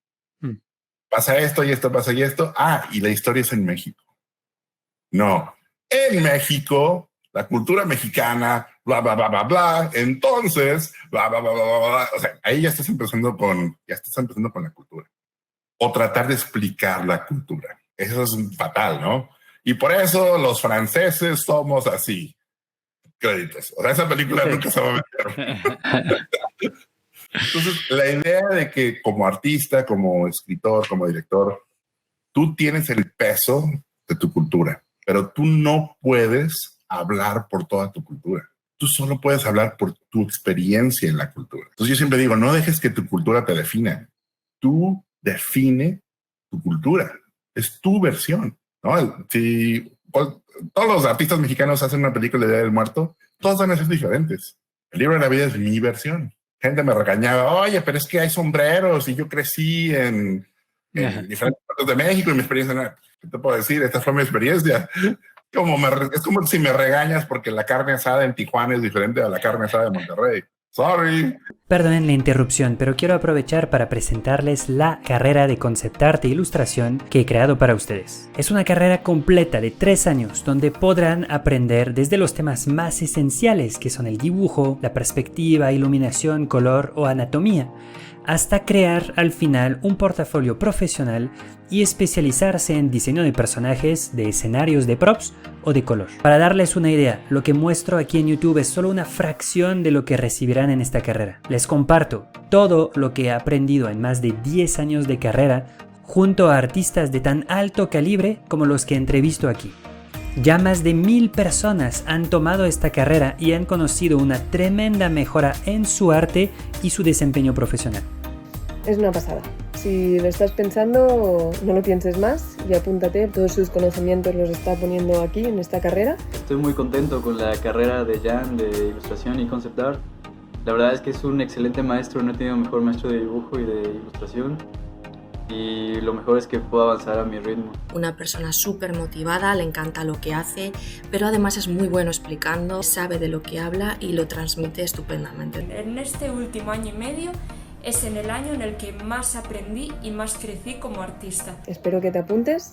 Pasa esto y esto pasa y esto. Ah, y la historia es en México. No, en México, la cultura mexicana, bla, bla, bla, bla, bla. Entonces, bla, bla, bla, bla, bla. O sea, ahí ya estás empezando con la cultura. O tratar de explicar la cultura. Eso es fatal, ¿no? Y por eso los franceses somos así. Créditos. O sea, esa película nunca se va a meter. Entonces, la idea de que como artista, como escritor, como director, tú tienes el peso de tu cultura, pero tú no puedes hablar por toda tu cultura. Tú solo puedes hablar por tu experiencia en la cultura. Entonces yo siempre digo, no dejes que tu cultura te defina. Tú define tu cultura. Es tu versión, ¿no? Si todos los artistas mexicanos hacen una película de Día del Muerto, todos van a ser diferentes. El libro de la vida es mi versión. Gente me regañaba, oye, pero es que hay sombreros y yo crecí en diferentes partes de México y mi experiencia no. ¿Qué te puedo decir? Esta fue mi experiencia. Es como si me regañas porque la carne asada en Tijuana es diferente a la carne asada de Monterrey. Sorry. Perdonen la interrupción, pero quiero aprovechar para presentarles la carrera de Concept Art e Ilustración que he creado para ustedes. Es una carrera completa de 3 años donde podrán aprender desde los temas más esenciales que son el dibujo, la perspectiva, iluminación, color o anatomía, hasta crear al final un portafolio profesional y especializarse en diseño de personajes, de escenarios de props o de color. Para darles una idea, lo que muestro aquí en YouTube es solo una fracción de lo que recibirán en esta carrera. Les comparto todo lo que he aprendido en más de 10 años de carrera junto a artistas de tan alto calibre como los que entrevisto aquí. Ya más de 1000 personas han tomado esta carrera y han conocido una tremenda mejora en su arte y su desempeño profesional. Es una pasada. Si lo estás pensando, no lo pienses más y apúntate. Todos sus conocimientos los está poniendo aquí en esta carrera. Estoy muy contento con la carrera de Jan de Ilustración y Concept Art. La verdad es que es un excelente maestro, no he tenido mejor maestro de dibujo y de ilustración. Y lo mejor es que puedo avanzar a mi ritmo. Una persona súper motivada, le encanta lo que hace, pero además es muy bueno explicando, sabe de lo que habla y lo transmite estupendamente. En este último año y medio es en el año en el que más aprendí y más crecí como artista. Espero que te apuntes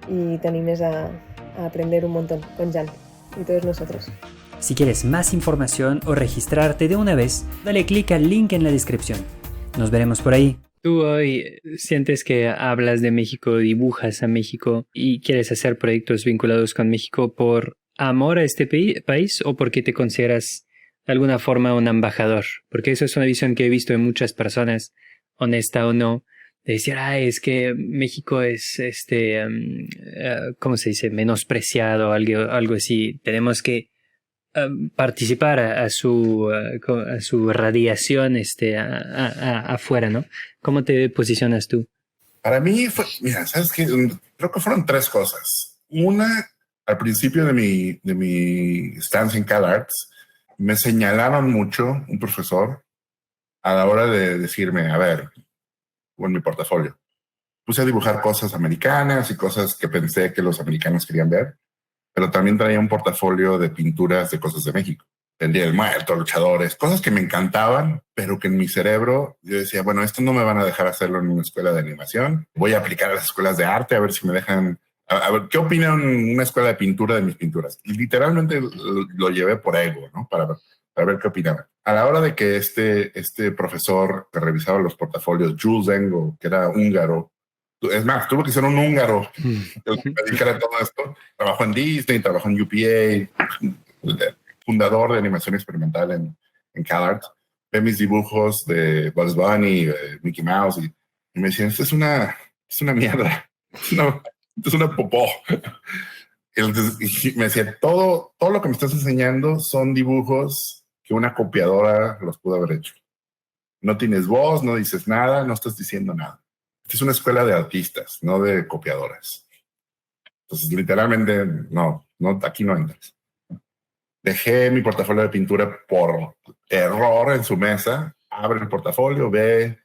y te animes a aprender un montón con Jan y todos nosotros. Si quieres más información o registrarte de una vez, dale clic al link en la descripción. Nos veremos por ahí. ¿Tú hoy sientes que hablas de México, dibujas a México y quieres hacer proyectos vinculados con México por amor a este país o porque te consideras de alguna forma un embajador? Porque eso es una visión que he visto en muchas personas, honesta o no, de decir, es que México es, ¿cómo se dice? Menospreciado, algo así. Tenemos que participar a su radiación afuera, ¿no? ¿Cómo te posicionas tú? Para mí fue, mira, ¿sabes qué? Creo que fueron 3 cosas. Una, al principio de mi estancia en CalArts, me señalaron mucho un profesor a la hora de decirme, a ver, o en mi portafolio, puse a dibujar cosas americanas y cosas que pensé que los americanos querían ver, pero también traía un portafolio de pinturas de cosas de México. El Día del Muerto, luchadores, cosas que me encantaban, pero que en mi cerebro yo decía, bueno, esto no me van a dejar hacerlo en una escuela de animación. Voy a aplicar a las escuelas de arte a ver si me dejan, a ver qué opinan una escuela de pintura de mis pinturas. Y literalmente lo llevé por ego, ¿no? Para ver qué opinaban. A la hora de que este profesor que revisaba los portafolios, Jules Engo, que era húngaro, es más, tuvo que ser un húngaro que me dedicara a todo esto. Trabajó en Disney, trabajó en UPA, fundador de animación experimental en CalArts. ve mis dibujos de Bugs Bunny, de Mickey Mouse, y me decían, esto es una mierda, es una popó. Y me decía, todo lo que me estás enseñando son dibujos que una copiadora los pudo haber hecho. No tienes voz, no dices nada, no estás diciendo nada. Esta es una escuela de artistas, no de copiadoras. Entonces, literalmente, no, aquí no entras. Dejé mi portafolio de pintura por error en su mesa, abre el portafolio, ve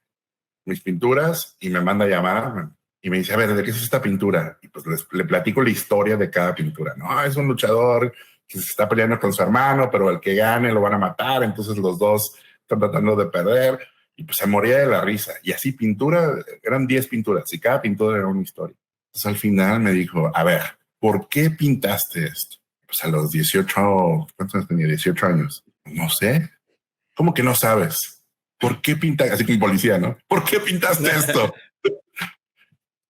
mis pinturas y me manda a llamar y me dice, a ver, ¿de qué es esta pintura? Y pues le platico la historia de cada pintura. No, es un luchador que se está peleando con su hermano, pero el que gane lo van a matar, entonces los dos están tratando de perder, y pues se moría de la risa. Y así eran 10 pinturas, y cada pintura era una historia. Entonces al final me dijo, a ver, ¿por qué pintaste esto? Pues a los 18, ¿cuántos años tenía? 18 años. No sé. ¿Cómo que no sabes? ¿Por qué pintaste? Así como policía, ¿no? ¿Por qué pintaste esto?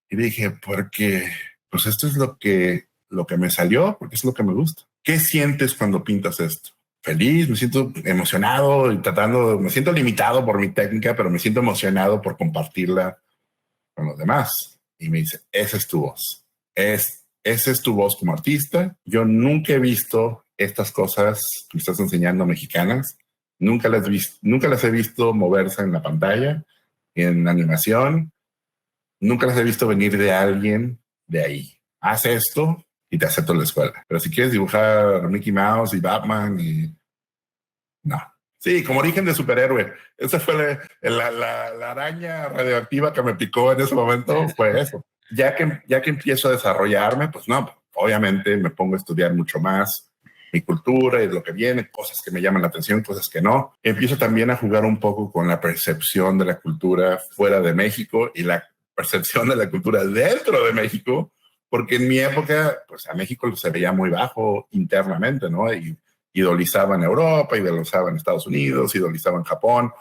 Y dije, porque pues esto es lo que me salió, porque es lo que me gusta. ¿Qué sientes cuando pintas esto? Feliz, me siento emocionado y me siento limitado por mi técnica, pero me siento emocionado por compartirla con los demás. Y me dice, esa es tu voz. Esa es tu voz como artista. Yo nunca he visto estas cosas que me estás enseñando mexicanas. Nunca las he visto moverse en la pantalla, en animación. Nunca las he visto venir de alguien de ahí. Haz esto y te acepto en la escuela. Pero si quieres dibujar Mickey Mouse y Batman no. Sí, como origen de superhéroe. Esa fue la araña radioactiva que me picó en ese momento, fue eso. Ya que empiezo a desarrollarme, pues no, obviamente me pongo a estudiar mucho más mi cultura y lo que viene, cosas que me llaman la atención, cosas que no. Empiezo también a jugar un poco con la percepción de la cultura fuera de México y la percepción de la cultura dentro de México, porque en mi época, pues a México se veía muy bajo internamente, ¿no? Y idolizaban Europa, idolizaban Estados Unidos, idolizaban Japón.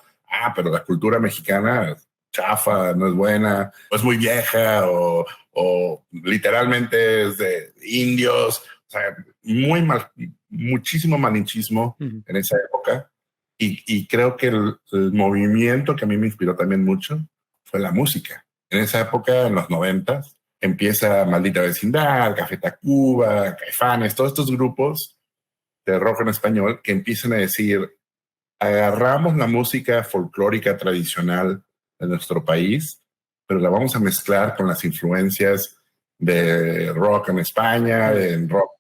Pero la cultura mexicana chafa, no es buena, o es muy vieja, o literalmente es de indios. O sea, muy mal, muchísimo malinchismo en esa época. Y creo que el movimiento que a mí me inspiró también mucho fue la música. En esa época, en los 90s, empieza Maldita Vecindad, Café Tacuba, Caifanes, todos estos grupos de rock en español que empiezan a decir, agarramos la música folclórica tradicional de nuestro país, pero la vamos a mezclar con las influencias de rock en España, en rock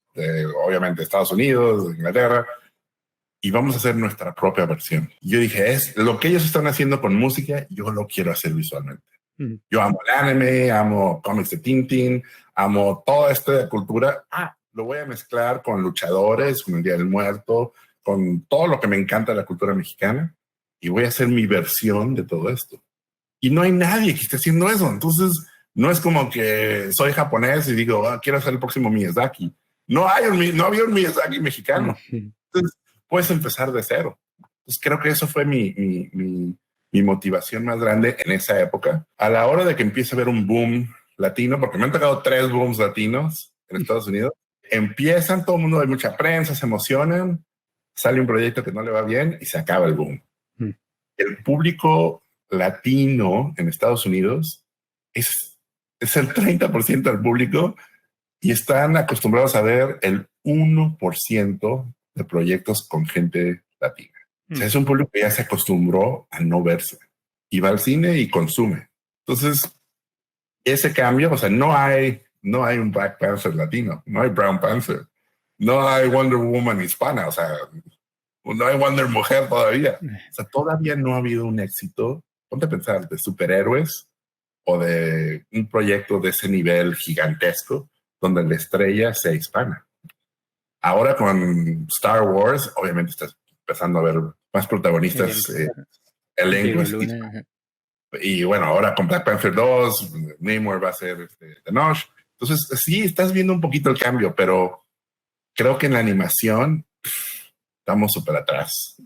obviamente de Estados Unidos, de Inglaterra, y vamos a hacer nuestra propia versión. Y yo dije, es lo que ellos están haciendo con música, yo lo quiero hacer visualmente. Yo amo el anime, amo cómics de Tintín, amo toda esta cultura. Lo voy a mezclar con luchadores, con el Día del Muerto, con todo lo que me encanta de la cultura mexicana, y voy a hacer mi versión de todo esto. Y no hay nadie que esté haciendo eso. Entonces, no es como que soy japonés y digo, quiero ser el próximo Miyazaki. No había un Miyazaki mexicano. Entonces, puedes empezar de cero. Entonces, creo que eso fue mi motivación más grande en esa época. A la hora de que empiece a haber un boom latino, porque me han tocado 3 booms latinos en Estados Unidos, empiezan, todo el mundo, hay mucha prensa, se emocionan, sale un proyecto que no le va bien y se acaba el boom. El público latino en Estados Unidos es el 30% del público y están acostumbrados a ver el 1% de proyectos con gente latina. O sea, es un público que ya se acostumbró a no verse y va al cine y consume. Entonces, ese cambio, o sea, no hay un Black Panther latino, no hay Brown Panther, no hay Wonder Woman hispana, o sea, no hay Wonder Mujer todavía. O sea, todavía no ha habido un éxito, ponte a pensar, de superhéroes o de un proyecto de ese nivel gigantesco donde la estrella sea hispana. Ahora con Star Wars, obviamente estás empezando a ver más protagonistas, elencos. Y bueno, ahora con Black Panther 2, Namor va a ser Thanos. Entonces, sí, estás viendo un poquito el cambio, pero creo que en la animación estamos súper atrás.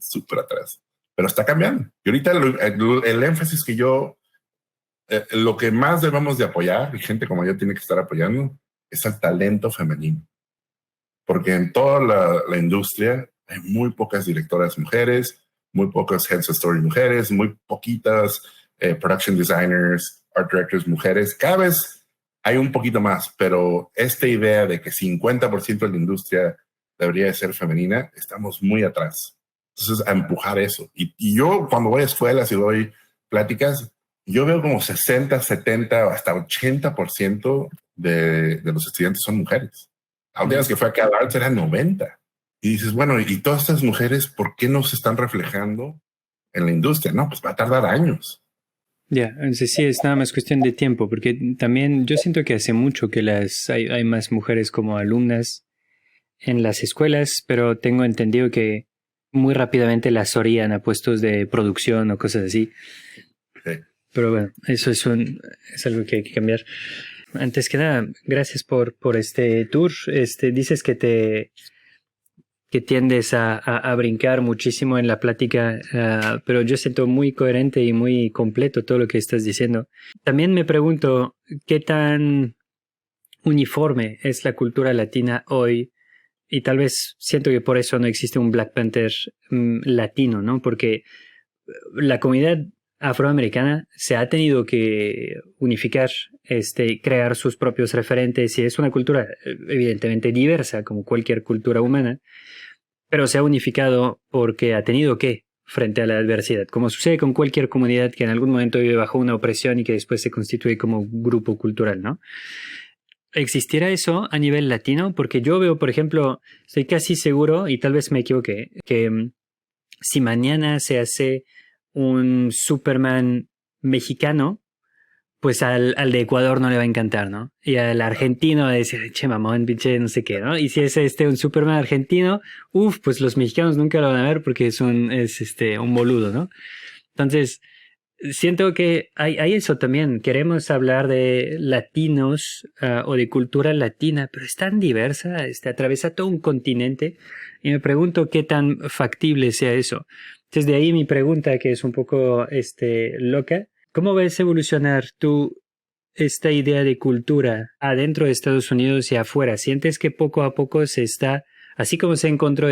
Pero está cambiando. Y ahorita el énfasis que lo que más debemos de apoyar, y gente como yo tiene que estar apoyando, es el talento femenino. Porque en toda la industria hay muy pocas directoras mujeres, muy pocos heads of story mujeres, muy poquitas production designers, art directors mujeres. Cada vez hay un poquito más, pero esta idea de que 50% de la industria debería de ser femenina, estamos muy atrás. Entonces, a empujar eso. Y yo cuando voy a escuelas y doy pláticas, yo veo como 60, 70, hasta 80% de los estudiantes son mujeres. La última vez que fue a CalArts era 90. Y dices, bueno, ¿y todas estas mujeres por qué no se están reflejando en la industria? No, pues va a tardar años. Ya, entonces sí, es nada más cuestión de tiempo, porque también yo siento que hace mucho que hay más mujeres como alumnas en las escuelas, pero tengo entendido que muy rápidamente las orían a puestos de producción o cosas así. Sí. Pero bueno, eso es algo que hay que cambiar. Antes que nada, gracias por este tour. Dices que tiendes a brincar muchísimo en la plática, pero yo siento muy coherente y muy completo todo lo que estás diciendo. También me pregunto qué tan uniforme es la cultura latina hoy, y tal vez siento que por eso no existe un Black Panther latino, ¿no? Porque la comunidad afroamericana se ha tenido que unificar, crear sus propios referentes, y es una cultura evidentemente diversa como cualquier cultura humana, pero se ha unificado porque ha tenido que, frente a la adversidad, como sucede con cualquier comunidad que en algún momento vive bajo una opresión y que después se constituye como grupo cultural, ¿no? ¿Existirá eso a nivel latino? Porque yo veo, por ejemplo, estoy casi seguro, y tal vez me equivoqué, que si mañana se hace un Superman mexicano, pues al de Ecuador no le va a encantar, ¿no? Y al argentino va a decir, che, mamón, pinche, no sé qué, ¿no? Y si es un Superman argentino, pues los mexicanos nunca lo van a ver porque es un boludo, ¿no? Entonces, siento que hay eso también. Queremos hablar de latinos o de cultura latina, pero es tan diversa, atraviesa todo un continente, y me pregunto qué tan factible sea eso. Entonces, de ahí mi pregunta, que es un poco loca. ¿Cómo ves evolucionar tú esta idea de cultura adentro de Estados Unidos y afuera? ¿Sientes que poco a poco se está, así como se encontró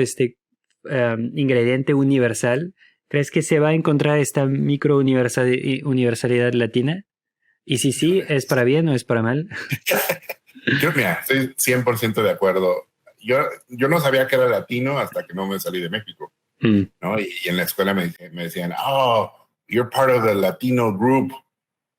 ingrediente universal, crees que se va a encontrar esta micro universalidad latina? Y si sí, ¿es para bien o es para mal? Yo, mira, estoy 100% de acuerdo. Yo no sabía que era latino hasta que no me salí de México, ¿no? Y en la escuela me decían, oh, you're part of the Latino group.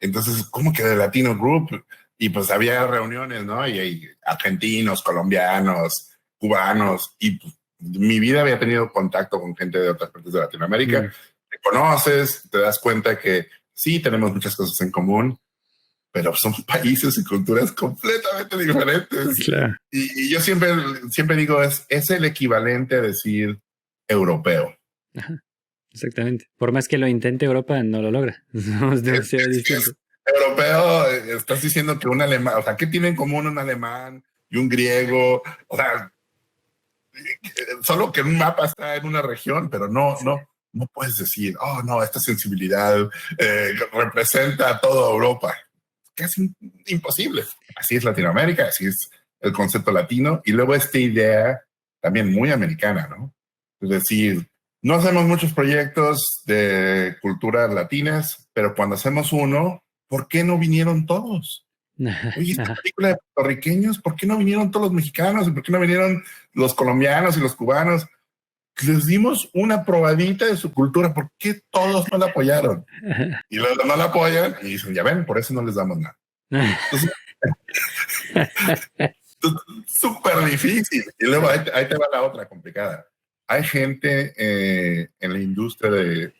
Entonces, ¿cómo que de Latino group? Y pues había reuniones, ¿no? Y hay argentinos, colombianos, cubanos, y pues, mi vida había tenido contacto con gente de otras partes de Latinoamérica. Te conoces, te das cuenta que sí, tenemos muchas cosas en común, pero son países y culturas completamente diferentes. Claro. Y yo siempre digo, es el equivalente a decir europeo. Ajá. Exactamente. Por más que lo intente, Europa no lo logra. Somos demasiado distintos. Europeo, estás diciendo que un alemán, o sea, ¿qué tiene en común un alemán y un griego? O sea, solo que un mapa está en una región, pero no puedes decir, oh, no, esta sensibilidad representa a toda Europa. Casi imposible. Así es Latinoamérica, así es el concepto latino, y luego esta idea también muy americana, ¿no? Es decir, no hacemos muchos proyectos de culturas latinas, pero cuando hacemos uno, ¿por qué no vinieron todos? Oye, esta película de puertorriqueños, ¿por qué no vinieron todos los mexicanos? ¿Y por qué no vinieron los colombianos y los cubanos? Les dimos una probadita de su cultura, ¿por qué todos no la apoyaron? Y luego no la apoyan y dicen, ya ven, por eso no les damos nada. Entonces, súper difícil. Y luego ahí te va la otra complicada. Hay gente en la industria de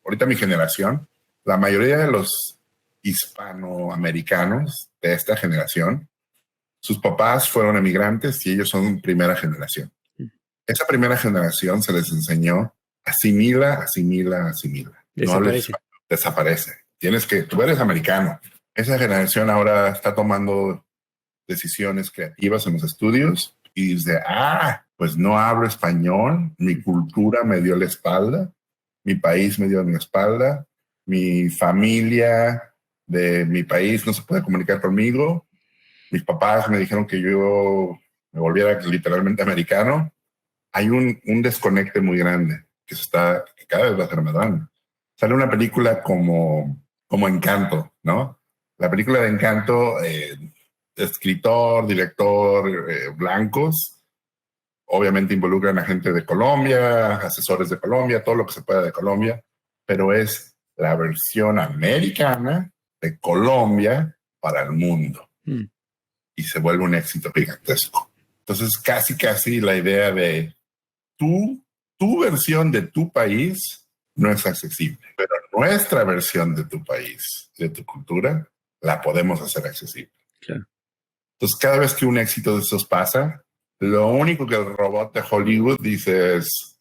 ahorita mi generación, la mayoría de los hispanoamericanos de esta generación, sus papás fueron emigrantes y ellos son primera generación. Esa primera generación se les enseñó asimila. Desaparece. No desaparece. Tú eres americano. Esa generación ahora está tomando decisiones creativas en los estudios y dice, pues no hablo español, mi cultura me dio la espalda, mi país me dio la espalda, mi familia de mi país no se puede comunicar conmigo, mis papás me dijeron que yo me volviera literalmente americano. Hay un desconecte muy grande que que cada vez va a ser más grande. Sale una película como Encanto, ¿no? La película de Encanto, escritor, director, blancos, obviamente involucran a gente de Colombia, asesores de Colombia, todo lo que se pueda de Colombia, pero es la versión americana de Colombia para el mundo. Y se vuelve un éxito gigantesco. Entonces, casi la idea de tu versión de tu país no es accesible, pero nuestra versión de tu país, de tu cultura, la podemos hacer accesible. Claro. Entonces, cada vez que un éxito de esos pasa, lo único que el robot de Hollywood dice es,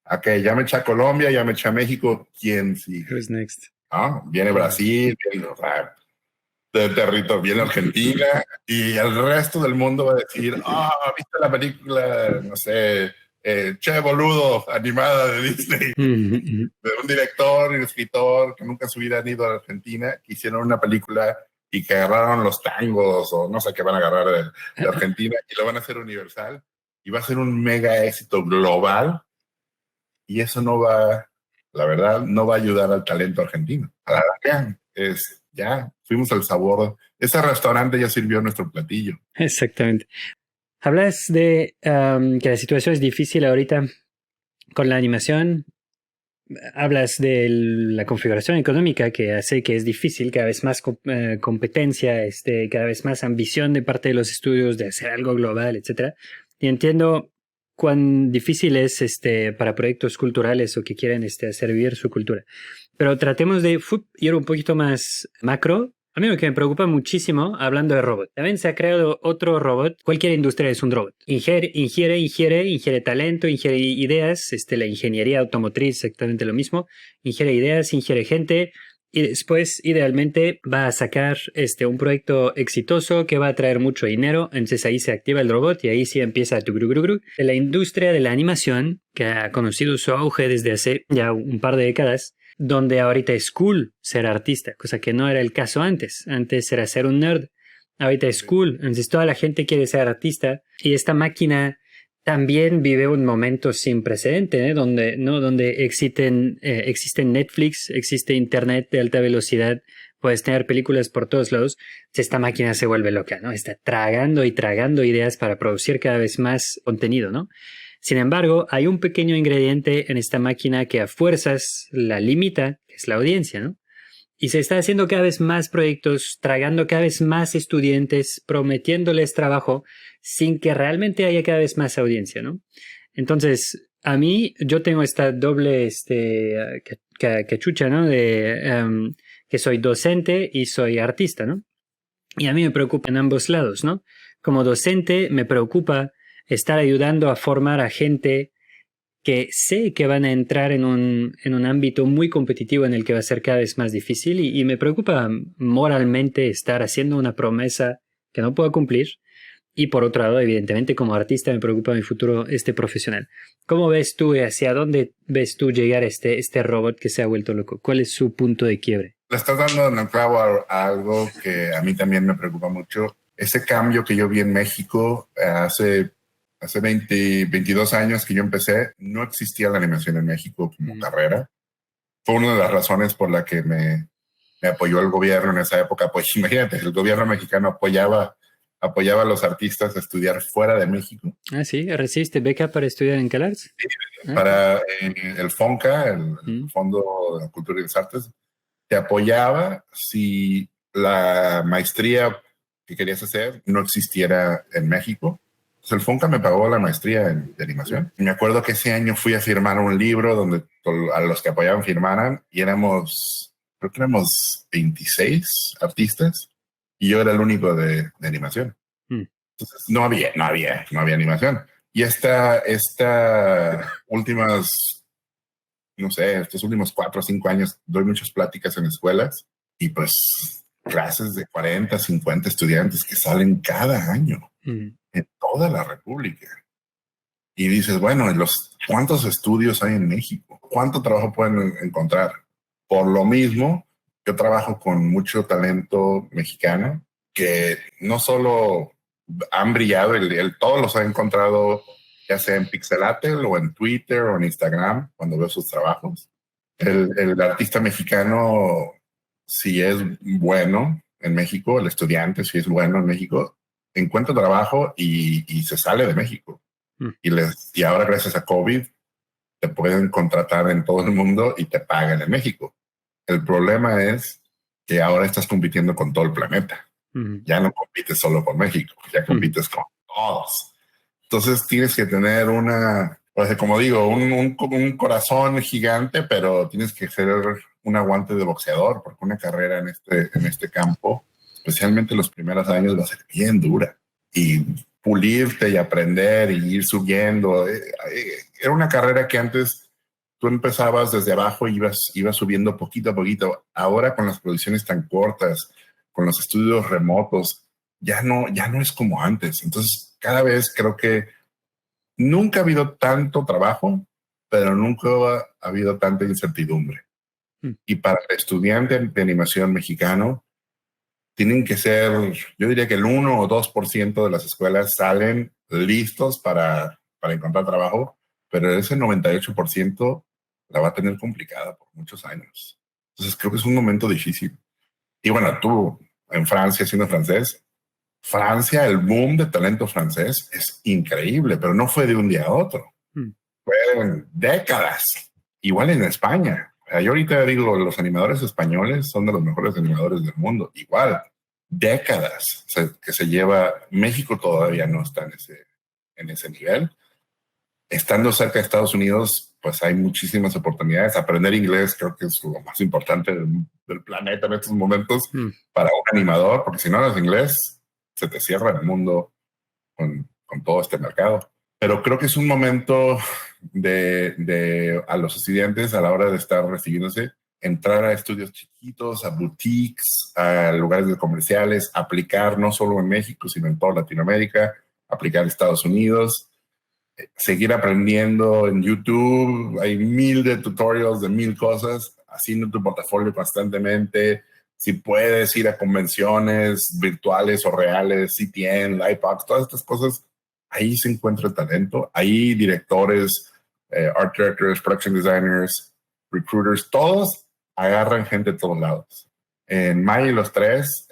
ok, ya me eché a Colombia, ya me eché a México, ¿quién sigue? Who's next? ¿No? Viene Brasil, viene, de territorio, viene Argentina, y el resto del mundo va a decir, ¿viste la película, no sé, Che Boludo, animada de Disney? De un director y escritor que nunca se hubieran ido a Argentina, que hicieron una película y que agarraron los tangos o no sé qué van a agarrar de Argentina y lo van a hacer universal y va a ser un mega éxito global, y eso no va, la verdad, no va a ayudar al talento argentino. Ya fuimos al sabor. Ese restaurante ya sirvió nuestro platillo. Exactamente. Hablas de que la situación es difícil ahorita con la animación. Hablas de la configuración económica que hace que es difícil, cada vez más competencia, cada vez más ambición de parte de los estudios de hacer algo global, etc. Y entiendo cuán difícil es para proyectos culturales o que quieren hacer vivir su cultura. Pero tratemos de ir un poquito más macro. A mí lo que me preocupa muchísimo, hablando de robot. También se ha creado otro robot. Cualquier industria es un robot. Ingiere talento, ingiere ideas. La ingeniería automotriz, exactamente lo mismo. Ingiere ideas, ingiere gente. Y después, idealmente, va a sacar un proyecto exitoso que va a traer mucho dinero. Entonces ahí se activa el robot y ahí sí empieza tu gru. De la industria de la animación, que ha conocido su auge desde hace ya un par de décadas, donde ahorita es cool ser artista, cosa que no era el caso antes. Antes era ser un nerd. Ahorita es cool. Entonces toda la gente quiere ser artista. Y esta máquina también vive un momento sin precedente, donde existen Netflix, existe internet de alta velocidad, puedes tener películas por todos lados. Esta máquina se vuelve loca, ¿no? Está tragando ideas para producir cada vez más contenido, ¿no? Sin embargo, hay un pequeño ingrediente en esta máquina que a fuerzas la limita, que es la audiencia, ¿no? Y se está haciendo cada vez más proyectos, tragando cada vez más estudiantes, prometiéndoles trabajo, sin que realmente haya cada vez más audiencia, ¿no? Entonces, a mí, yo tengo esta doble cachucha, ¿no? Que soy docente y soy artista, ¿no? Y a mí me preocupa en ambos lados, ¿no? Como docente, me preocupa estar ayudando a formar a gente que sé que van a entrar en un ámbito muy competitivo en el que va a ser cada vez más difícil y me preocupa moralmente estar haciendo una promesa que no puedo cumplir. Y por otro lado, evidentemente, como artista me preocupa mi futuro profesional. ¿Cómo ves tú y hacia dónde ves tú llegar este robot que se ha vuelto loco? ¿Cuál es su punto de quiebre? Le estás dando en el clavo a algo que a mí también me preocupa mucho. Ese cambio que yo vi en México hace 22 años que yo empecé, no existía la animación en México como carrera. Fue una de las razones por la que me apoyó el gobierno en esa época. Pues imagínate, el gobierno mexicano apoyaba a los artistas a estudiar fuera de México. Ah, sí, ¿recibiste beca para estudiar en CalArts? Sí, para el FONCA, el Fondo de Cultura y las Artes, te apoyaba si la maestría que querías hacer no existiera en México. Pues el FONCA me pagó la maestría de animación. Y me acuerdo que ese año fui a firmar un libro donde a los que apoyaban firmaran y creo que éramos 26 artistas y yo era el único de animación. Entonces no había animación. Y estos últimos 4 o 5 años doy muchas pláticas en escuelas y pues clases de 40, 50 estudiantes que salen cada año. En toda la República. Y dices, bueno, ¿cuántos estudios hay en México? ¿Cuánto trabajo pueden encontrar? Por lo mismo, yo trabajo con mucho talento mexicano que no solo han brillado, todos los han encontrado ya sea en Pixelatel o en Twitter o en Instagram, cuando veo sus trabajos. El artista mexicano, si es bueno en México, el estudiante, si es bueno en México, encuentra trabajo y se sale de México. Y ahora, gracias a COVID, te pueden contratar en todo el mundo y te pagan en México. El problema es que ahora estás compitiendo con todo el planeta. Ya no compites solo con México, ya compites con todos. Entonces tienes que tener pues, como digo, un corazón gigante, pero tienes que ser un aguante de boxeador, porque una carrera en este campo, especialmente los primeros años, va a ser bien dura. Y pulirte y aprender y ir subiendo. Era una carrera que antes tú empezabas desde abajo y ibas subiendo poquito a poquito. Ahora con las producciones tan cortas, con los estudios remotos, ya no es como antes. Entonces, cada vez creo que nunca ha habido tanto trabajo, pero nunca ha habido tanta incertidumbre. Y para el estudiante de animación mexicano, tienen que ser, yo diría que el 1 o 2% de las escuelas salen listos para encontrar trabajo, pero ese 98% la va a tener complicada por muchos años. Entonces creo que es un momento difícil. Y bueno, tú en Francia, siendo francés, Francia, el boom de talento francés es increíble, pero no fue de un día a otro. Fueron décadas. Igual en España. Yo ahorita digo, los animadores españoles son de los mejores animadores del mundo. Igual, décadas que se lleva. México todavía no está en ese nivel. Estando cerca de Estados Unidos, pues hay muchísimas oportunidades. Aprender inglés creo que es lo más importante del planeta en estos momentos para un animador, porque si no hablas inglés, se te cierra el mundo con todo este mercado. Pero creo que es un momento a los estudiantes a la hora de estar recibiéndose, entrar a estudios chiquitos, a boutiques, a lugares comerciales, aplicar no solo en México, sino en toda Latinoamérica, aplicar en Estados Unidos, seguir aprendiendo en YouTube. Hay 1000 de tutorials de 1000 cosas, haciendo tu portafolio constantemente. Si puedes ir a convenciones virtuales o reales, CTN, LIPOX, todas estas cosas, ahí se encuentra el talento. Ahí directores, art directors, production designers, recruiters, todos agarran gente de todos lados. En May los 3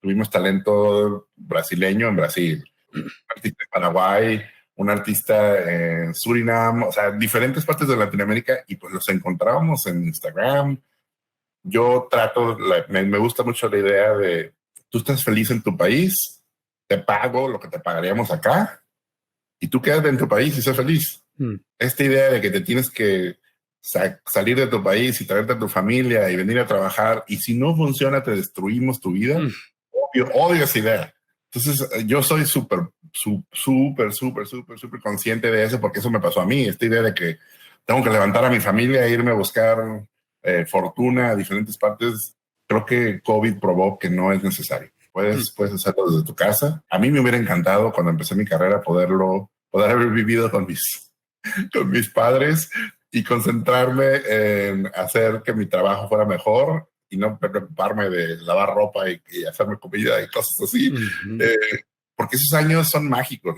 tuvimos talento brasileño en Brasil, un artista en Paraguay, un artista en Surinam, o sea, diferentes partes de Latinoamérica, y pues los encontrábamos en Instagram. Yo me gusta mucho la idea de, tú estás feliz en tu país, te pago lo que te pagaríamos acá, y tú quédate en tu país y sé feliz. Esta idea de que te tienes que salir de tu país y traerte a tu familia y venir a trabajar, y si no funciona te destruimos tu vida, odio esa idea. Entonces yo soy súper consciente de eso, porque eso me pasó a mí, esta idea de que tengo que levantar a mi familia e irme a buscar fortuna a diferentes partes. Creo que COVID probó que no es necesario. Puedes hacerlo desde tu casa. A mí me hubiera encantado cuando empecé mi carrera poder haber vivido con mis padres y concentrarme en hacer que mi trabajo fuera mejor y no preocuparme de lavar ropa y hacerme comida y cosas así. Porque esos años son mágicos.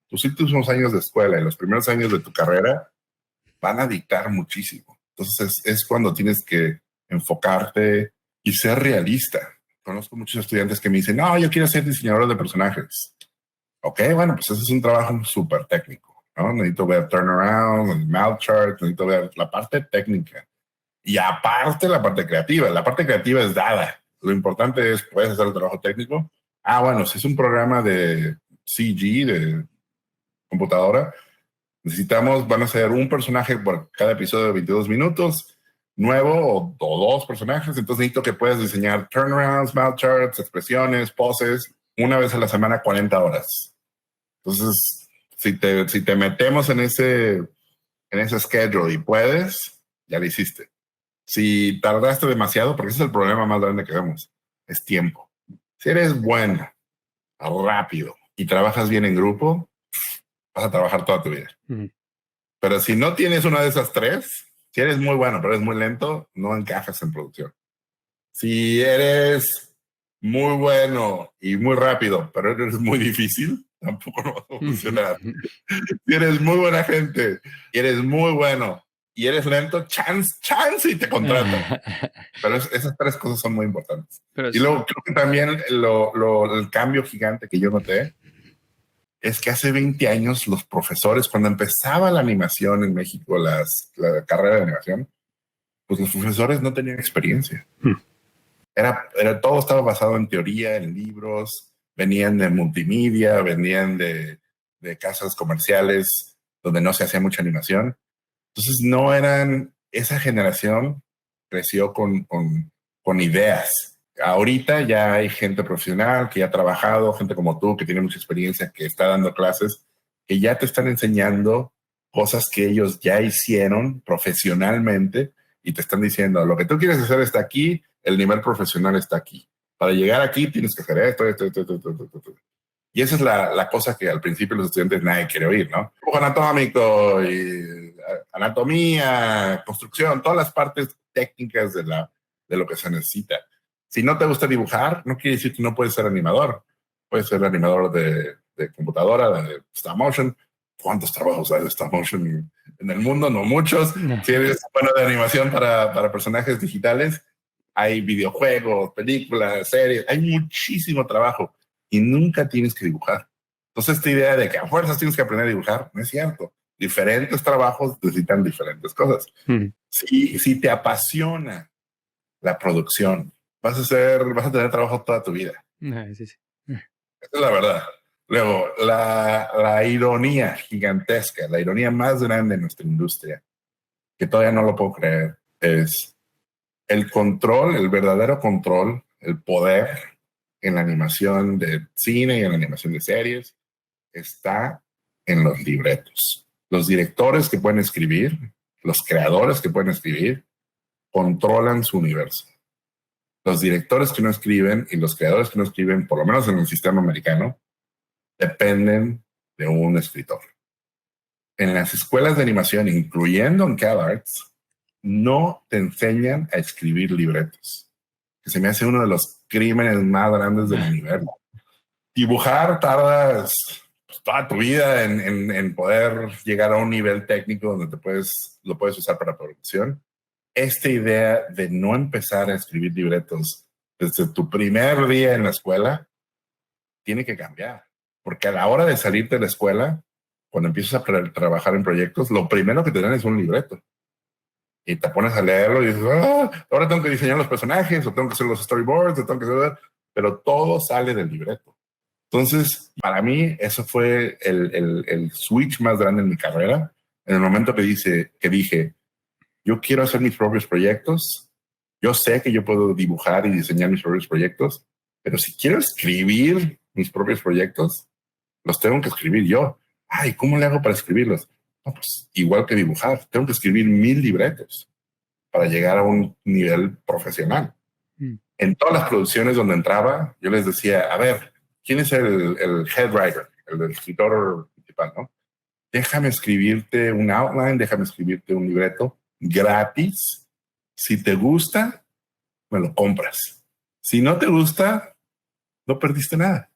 Tus últimos años de escuela y los primeros años de tu carrera van a dictar muchísimo. Entonces es cuando tienes que enfocarte y ser realista. Conozco muchos estudiantes que me dicen, no, yo quiero ser diseñador de personajes. Ok, bueno, pues ese es un trabajo súper técnico, ¿no? Necesito ver turnaround, mouth chart, necesito ver la parte técnica. Y aparte la parte creativa. La parte creativa es dada. Lo importante es, ¿puedes hacer el trabajo técnico? Bueno, si es un programa de CG, de computadora, van a ser un personaje por cada episodio de 22 minutos, nuevo o 2 personajes. Entonces necesito que puedas diseñar turnarounds, mouth charts, expresiones, poses, una vez a la semana, 40 horas. Entonces, si te metemos en ese schedule y puedes, ya lo hiciste. Si tardaste demasiado, porque ese es el problema más grande que vemos, es tiempo. Si eres bueno, rápido y trabajas bien en grupo, vas a trabajar toda tu vida. Pero si no tienes una de esas 3, si eres muy bueno pero eres muy lento, no encajas en producción. Si eres muy bueno y muy rápido pero eres muy difícil, tampoco no va a funcionar. Si eres muy buena gente y eres muy bueno y eres lento, chance y te contratan. Pero esas tres cosas son muy importantes. Pero y luego creo que también el cambio gigante que yo noté es que hace 20 años los profesores, cuando empezaba la animación en México, la carrera de animación, pues los profesores no tenían experiencia. Todo estaba basado en teoría, en libros, venían de multimedia, venían de casas comerciales donde no se hacía mucha animación. Entonces no eran, esa generación creció con ideas. Ahorita ya hay gente profesional que ya ha trabajado, gente como tú que tiene mucha experiencia, que está dando clases, que ya te están enseñando cosas que ellos ya hicieron profesionalmente y te están diciendo, lo que tú quieres hacer está aquí, el nivel profesional está aquí. Para llegar aquí tienes que hacer esto. Y esa es la cosa que al principio los estudiantes nadie quiere oír, ¿no? Dibujo anatómico, y anatomía, construcción, todas las partes técnicas de lo que se necesita. Si no te gusta dibujar, no quiere decir que no puedes ser animador. Puedes ser animador de computadora, de stop motion. ¿Cuántos trabajos hay de stop motion en el mundo? No muchos. No. Si eres bueno de animación para personajes digitales, hay videojuegos, películas, series. Hay muchísimo trabajo y nunca tienes que dibujar. Entonces esta idea de que a fuerzas tienes que aprender a dibujar, no es cierto. Diferentes trabajos necesitan diferentes cosas. Si te apasiona la producción, vas a tener trabajo toda tu vida. Sí. Esa es la verdad. Luego, la ironía gigantesca, la ironía más grande de nuestra industria, que todavía no lo puedo creer, es el control, el verdadero control, el poder en la animación de cine y en la animación de series está en los libretos. Los directores que pueden escribir, los creadores que pueden escribir, controlan su universo. Los directores que no escriben y los creadores que no escriben, por lo menos en el sistema americano, dependen de un escritor. En las escuelas de animación, incluyendo en CalArts, no te enseñan a escribir libretos, que se me hace uno de los crímenes más grandes del universo. Dibujar tardas toda tu vida en poder llegar a un nivel técnico donde lo puedes usar para producción. Esta idea de no empezar a escribir libretos desde tu primer día en la escuela tiene que cambiar. Porque a la hora de salir de la escuela, cuando empiezas a trabajar en proyectos, lo primero que te dan es un libreto. Y te pones a leerlo y dices, ahora tengo que diseñar los personajes, o tengo que hacer los storyboards, o tengo que hacer... Pero todo sale del libreto. Entonces, para mí, eso fue el switch más grande en mi carrera. En el momento que dije, yo quiero hacer mis propios proyectos. Yo sé que yo puedo dibujar y diseñar mis propios proyectos, pero si quiero escribir mis propios proyectos, los tengo que escribir yo. Ay, ¿cómo le hago para escribirlos? No, pues igual que dibujar, tengo que escribir 1000 libretos para llegar a un nivel profesional. En todas las producciones donde entraba, yo les decía, a ver, ¿quién es el head writer, el escritor principal, no? Déjame escribirte un outline, déjame escribirte un libreto gratis. Si te gusta, me lo compras. Si no te gusta, no perdiste nada.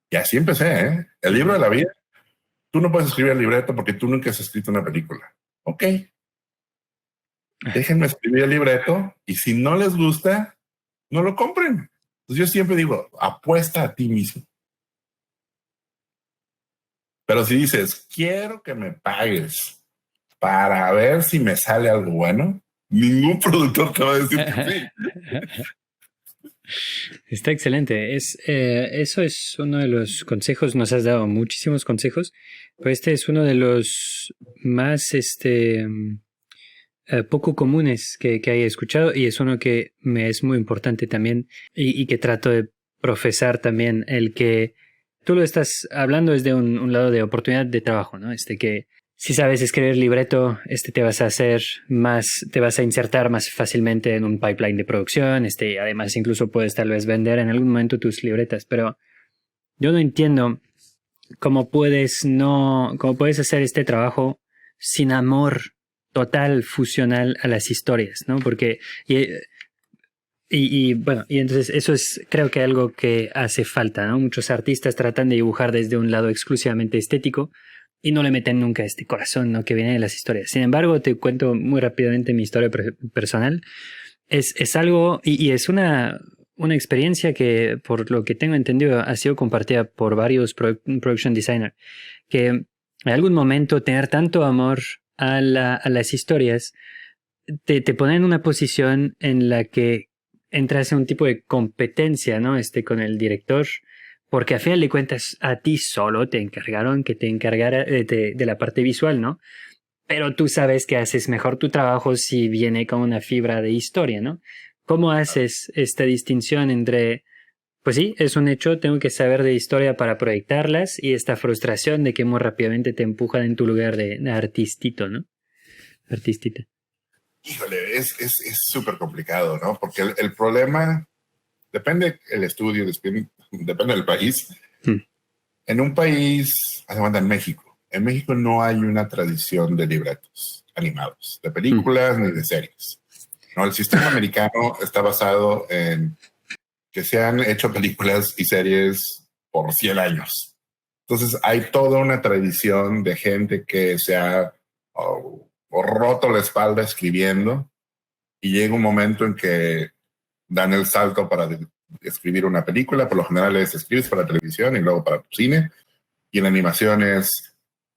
Y así empecé, ¿eh? El libro de la vida. Tú no puedes escribir el libreto porque tú nunca has escrito una película. Ok. Déjenme escribir el libreto y si no les gusta, no lo compren. Entonces yo siempre digo, apuesta a ti mismo. Pero si dices, quiero que me pagues para ver si me sale algo bueno, ningún productor te va a decir que sí. Está excelente. Eso es uno de los consejos. Nos has dado muchísimos consejos, pero este es uno de los más poco comunes que haya escuchado y es uno que me es muy importante también y que trato de profesar también. El que tú lo estás hablando desde un lado de oportunidad de trabajo, ¿no? Que si sabes escribir libreto, te vas a hacer más, te vas a insertar más fácilmente en un pipeline de producción. Además, incluso puedes tal vez vender en algún momento tus libretas. Pero yo no entiendo cómo puedes hacer este trabajo sin amor total, fusional a las historias, ¿no? Porque Bueno, y entonces eso es creo que algo que hace falta, ¿no? Muchos artistas tratan de dibujar desde un lado exclusivamente estético y no le meten nunca este corazón, ¿no? Que viene de las historias. Sin embargo, te cuento muy rápidamente mi historia personal. Es algo, y es una experiencia que, por lo que tengo entendido, ha sido compartida por varios production designers, que en algún momento tener tanto amor a las historias te pone en una posición en la que entras en un tipo de competencia, ¿no? Con el director, porque a final de cuentas a ti solo te encargaron que te encargara de la parte visual, ¿no? Pero tú sabes que haces mejor tu trabajo si viene con una fibra de historia, ¿no? ¿Cómo haces esta distinción entre, pues sí, es un hecho, tengo que saber de historia para proyectarlas, y esta frustración de que muy rápidamente te empujan en tu lugar de artistito, ¿no? Artistita. Híjole, es súper complicado, ¿no? Porque el problema, depende del estudio, depende del país. En un país, en México. En México no hay una tradición de libretos animados, de películas ni de series. No, el sistema americano está basado en que se han hecho películas y series por 100 años. Entonces hay toda una tradición de gente que se ha roto la espalda escribiendo, y llega un momento en que dan el salto para escribir una película. Por lo general escribes para televisión y luego para cine, y en animación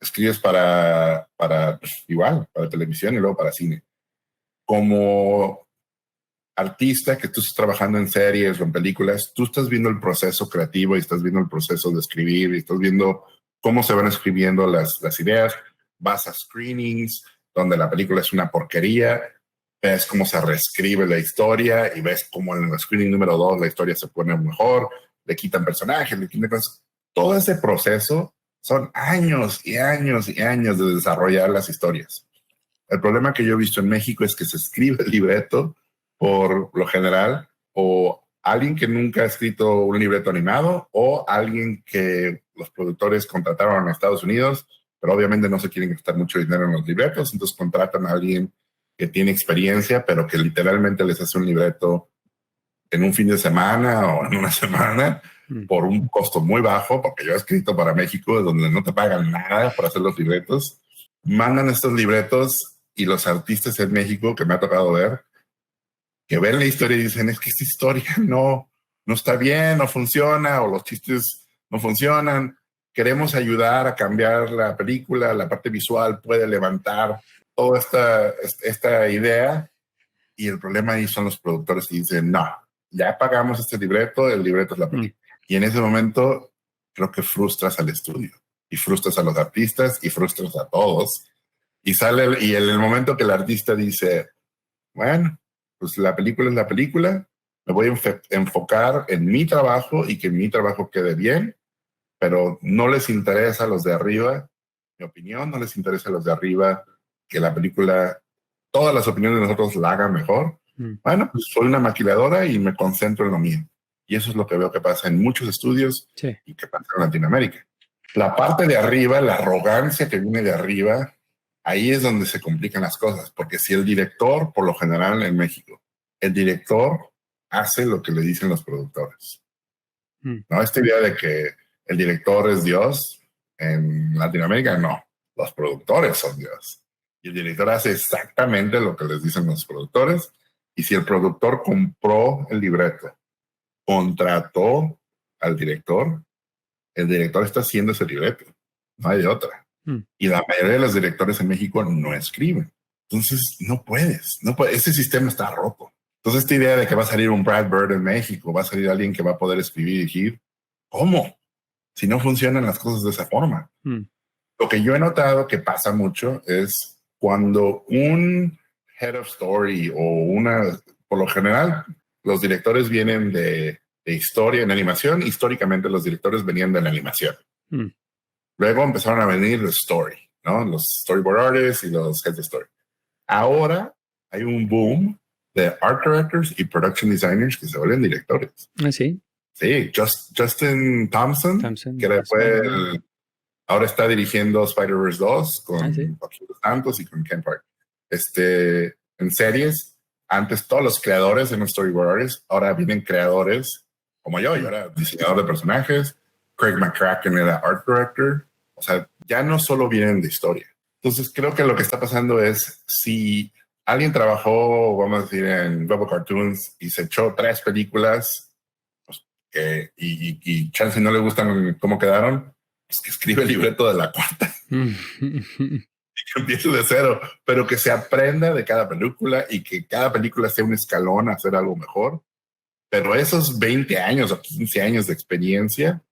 escribes para televisión y luego para cine. Como artista que tú estás trabajando en series o en películas, tú estás viendo el proceso creativo y estás viendo el proceso de escribir y estás viendo cómo se van escribiendo las ideas. Vas a screenings donde la película es una porquería, ves cómo se reescribe la historia y ves cómo en el screening número 2 la historia se pone mejor, le quitan personajes, le quitan cosas. Todo ese proceso son años y años y años de desarrollar las historias. El problema que yo he visto en México es que se escribe el libreto por lo general, o alguien que nunca ha escrito un libreto animado, o alguien que los productores contrataron en Estados Unidos, pero obviamente no se quieren gastar mucho dinero en los libretos, entonces contratan a alguien que tiene experiencia, pero que literalmente les hace un libreto en un fin de semana o en una semana por un costo muy bajo, porque yo he escrito para México, donde no te pagan nada por hacer los libretos. Mandan estos libretos y los artistas en México, que me ha tocado ver, que ven la historia y dicen, es que esta historia no está bien, no funciona, o los chistes no funcionan. Queremos ayudar a cambiar la película, la parte visual puede levantar toda esta idea, y el problema ahí son los productores que dicen, no, ya pagamos este libreto, el libreto es la película. Y en ese momento creo que frustras al estudio, y frustras a los artistas, y frustras a todos. Y en el momento que el artista dice, bueno, pues la película es la película, me voy a enfocar en mi trabajo y que mi trabajo quede bien, pero no les interesa a los de arriba, mi opinión, no les interesa a los de arriba que la película, todas las opiniones de nosotros la hagan mejor. Bueno, pues soy una maquiladora y me concentro en lo mío. Y eso es lo que veo que pasa en muchos estudios, sí, y que pasa en Latinoamérica. La parte de arriba, la arrogancia que viene de arriba, ahí es donde se complican las cosas, porque si el director, por lo general en México, el director hace lo que le dicen los productores. ¿No? Esta idea de que el director es Dios, en Latinoamérica no, los productores son Dios. Y el director hace exactamente lo que les dicen los productores, y si el productor compró el libreto, contrató al director, el director está haciendo ese libreto, no hay de otra. Y la mayoría de los directores en México no escriben. Entonces, no puedes. Ese sistema está roto. Entonces, esta idea de que va a salir un Brad Bird en México, va a salir alguien que va a poder escribir y dirigir, ¿cómo? Si no funcionan las cosas de esa forma. Lo que yo he notado que pasa mucho es cuando un head of story por lo general, los directores vienen de historia en animación. Históricamente, los directores venían de la animación. Luego empezaron a venir los story, ¿no? Los storyboard artists y los heads of story. Ahora hay un boom de art directors y production designers que se vuelven directores. ¿Ah, sí? Sí, Justin Thompson, que ahora está dirigiendo Spider-Verse 2 con Joaquín Dos Santos y con Ken Park. En series, Antes todos los creadores eran storyboarders, ahora vienen creadores como yo era diseñador de personajes, Craig McCracken era art director, o sea, ya no solo vienen de historia. Entonces creo que lo que está pasando es, si alguien trabajó, vamos a decir, en Global Cartoons y se echó 3 películas, pues, y chance no le gustan cómo quedaron, pues que escribe el libreto de la 4ª. Y que empiece de 0, pero que se aprenda de cada película y que cada película sea un escalón a hacer algo mejor. Pero esos 20 años o 15 años de experiencia,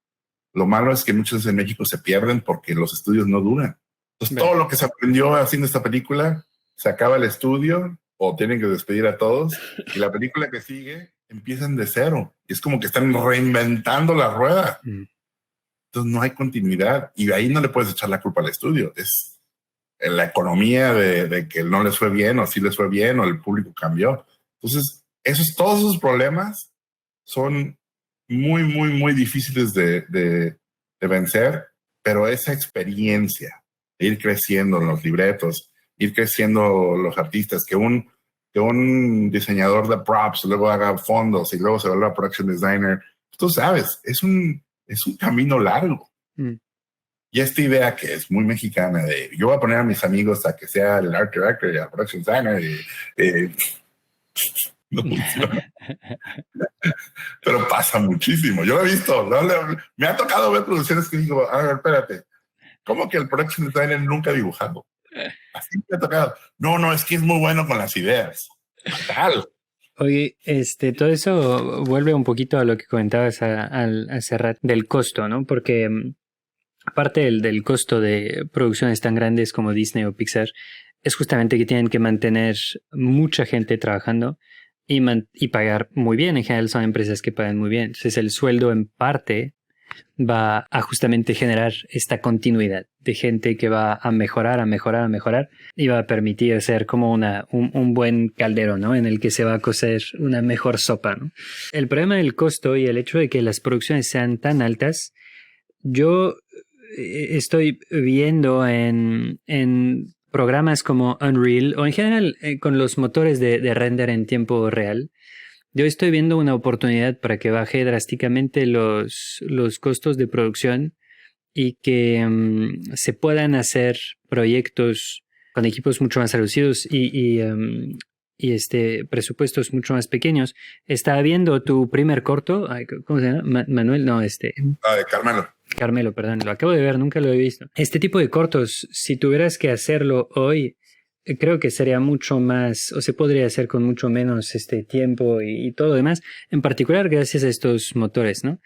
lo malo es que muchos en México se pierden porque los estudios no duran. Entonces, todo lo que se aprendió haciendo esta película, se acaba el estudio o tienen que despedir a todos y la película que sigue empiezan de 0. Y es como que están reinventando la rueda. Entonces, no hay continuidad y ahí no le puedes echar la culpa al estudio. Es la economía de que no les fue bien o sí les fue bien o el público cambió. Entonces, todos esos problemas son muy, muy, muy difíciles de vencer, pero esa experiencia de ir creciendo en los libretos, ir creciendo los artistas, que un diseñador de props luego haga fondos y luego se vuelva production designer, tú sabes, es un camino largo. Y esta idea que es muy mexicana de yo voy a poner a mis amigos a que sea el art director y el production designer no funciona. Pero pasa muchísimo. Yo lo he visto. Me ha tocado ver producciones que digo, a ver, espérate, ¿cómo que el production designer nunca ha dibujado? Así me ha tocado. No, es que es muy bueno con las ideas. Fatal. Oye, todo eso vuelve un poquito a lo que comentabas hace rato del costo, ¿no? Porque parte del costo de producciones tan grandes como Disney o Pixar es justamente que tienen que mantener mucha gente trabajando y pagar muy bien. En general son empresas que pagan muy bien. Entonces el sueldo en parte va a justamente generar esta continuidad de gente que va a mejorar y va a permitir ser como un buen caldero, ¿no? En el que se va a cocer una mejor sopa, ¿no? El problema del costo y el hecho de que las producciones sean tan altas, yo estoy viendo en programas como Unreal o en general con los motores de render en tiempo real, yo estoy viendo una oportunidad para que baje drásticamente los costos de producción y que se puedan hacer proyectos con equipos mucho más reducidos y presupuestos mucho más pequeños. Estaba viendo tu primer corto, ¿cómo se llama? Manuel, no, Carmelo, perdón, lo acabo de ver, nunca lo he visto. Este tipo de cortos, si tuvieras que hacerlo hoy, creo que sería mucho más, o se podría hacer con mucho menos tiempo y todo lo demás, en particular gracias a estos motores, ¿no?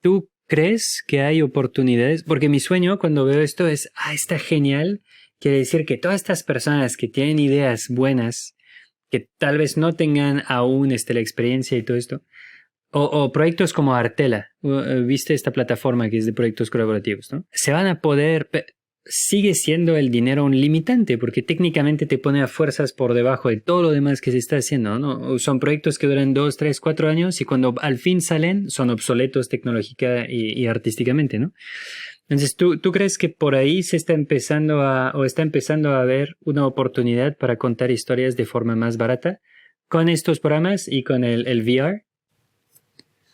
¿Tú crees que hay oportunidades? Porque mi sueño cuando veo esto es, está genial, quiere decir que todas estas personas que tienen ideas buenas, que tal vez no tengan aún la experiencia y todo esto, o proyectos como Artela, viste esta plataforma que es de proyectos colaborativos, ¿no? Se van a poder, sigue siendo el dinero un limitante porque técnicamente te pone a fuerzas por debajo de todo lo demás que se está haciendo, ¿no? Son proyectos que duran 2, 3, 4 años y cuando al fin salen son obsoletos tecnológica y artísticamente, ¿no? Entonces, ¿tú crees que por ahí se está empezando a haber una oportunidad para contar historias de forma más barata con estos programas y con el VR?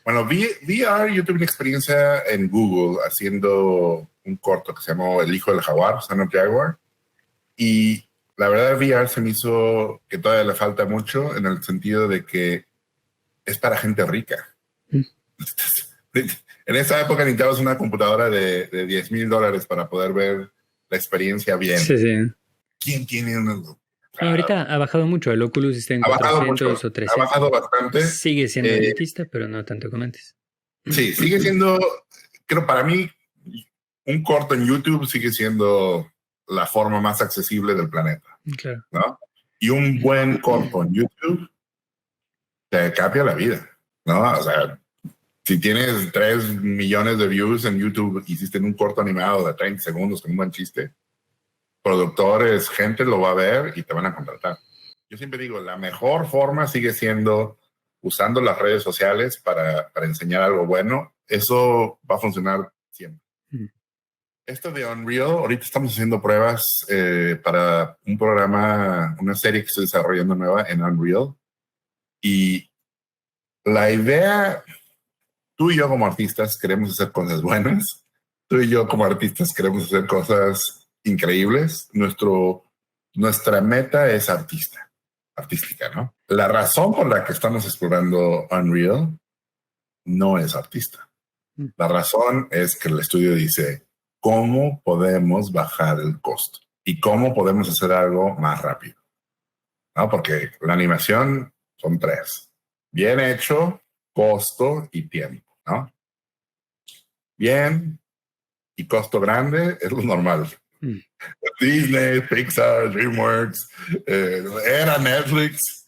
Bueno, VR, yo tuve una experiencia en Google haciendo un corto que se llamó El hijo del jaguar, Son of Jaguar. Y la verdad, VR se me hizo que todavía le falta mucho en el sentido de que es para gente rica. En esa época necesitabas una computadora de $10,000 para poder ver la experiencia bien. Sí. ¿Quién tiene una? Ahorita ha bajado mucho. El Oculus está en 400 o 300. Ha bajado bastante. Sigue siendo elitista, pero no tanto como antes. Sí, sigue siendo, creo para mí, un corto en YouTube sigue siendo la forma más accesible del planeta. Claro. ¿No? Y un buen corto en YouTube te cambia la vida, ¿no? O sea, si tienes 3 millones de views en YouTube, hiciste en un corto animado de 30 segundos con un buen chiste, productores, gente lo va a ver y te van a contratar. Yo siempre digo, la mejor forma sigue siendo usando las redes sociales para enseñar algo bueno. Eso va a funcionar siempre. Esto de Unreal, ahorita estamos haciendo pruebas para un programa, una serie que estoy desarrollando nueva en Unreal, Y la idea, tú y yo como artistas queremos hacer cosas buenas, tú y yo como artistas queremos hacer cosas increíbles. Nuestra meta es artística, ¿no? La razón por la que estamos explorando Unreal no es artista. La razón es que el estudio dice, ¿cómo podemos bajar el costo? ¿Y cómo podemos hacer algo más rápido? ¿No? Porque la animación son 3. Bien hecho, costo y tiempo, ¿no? Bien y costo grande es lo normal. Disney, Pixar, DreamWorks, era Netflix.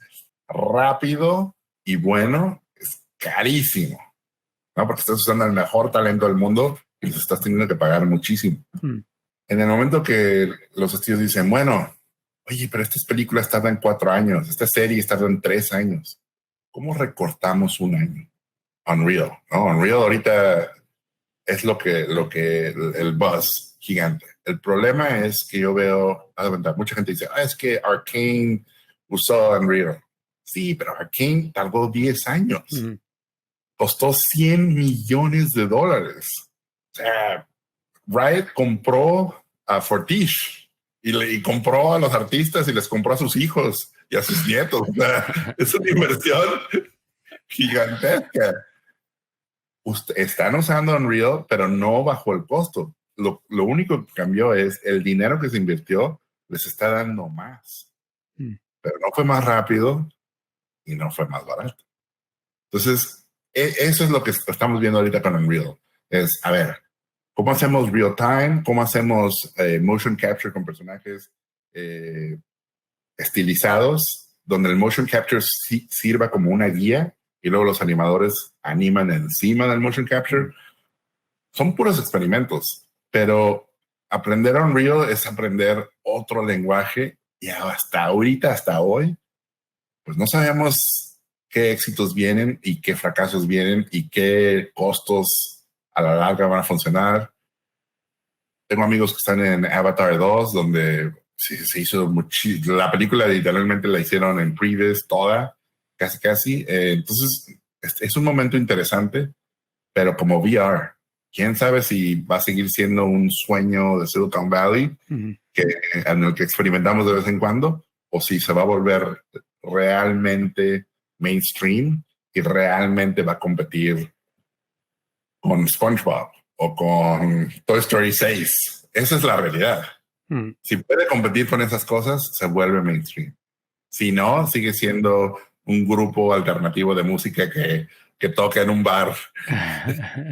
Rápido y bueno es carísimo, ¿no? Porque estás usando el mejor talento del mundo y les estás teniendo que pagar muchísimo. En el momento que los estudios dicen, bueno, oye, pero estas películas tardan 4 años, estas series tardan 3 años, ¿cómo recortamos un año? Unreal, ¿no? Unreal ahorita es lo que el buzz gigante. El problema es que yo veo, mucha gente dice, es que Arcane usó Unreal. Sí, pero Arcane tardó 10 años. Costó $100 millones. O sea, Riot compró a Fortiche y compró a los artistas y les compró a sus hijos y a sus nietos. O sea, es una inversión gigantesca. Están usando Unreal, pero no bajó el costo. Lo único que cambió es el dinero que se invirtió les está dando más. Pero no fue más rápido y no fue más barato. Entonces, eso es lo que estamos viendo ahorita con Unreal. Es, a ver, ¿cómo hacemos real time? ¿Cómo hacemos motion capture con personajes estilizados? Donde el motion capture sirva como una guía y luego los animadores animan encima del motion capture. Son puros experimentos, pero aprender Unreal es aprender otro lenguaje y hasta hoy, pues no sabemos qué éxitos vienen y qué fracasos vienen y qué costos a la larga van a funcionar. Tengo amigos que están en Avatar 2, donde se hizo la película literalmente la hicieron en previs toda, casi. Entonces, es un momento interesante, pero como VR, quién sabe si va a seguir siendo un sueño de Silicon Valley en el que experimentamos de vez en cuando, o si se va a volver realmente mainstream y realmente va a competir con SpongeBob o con Toy Story 6. Esa es la realidad. Si puede competir con esas cosas, se vuelve mainstream. Si no, sigue siendo un grupo alternativo de música que toca en un bar.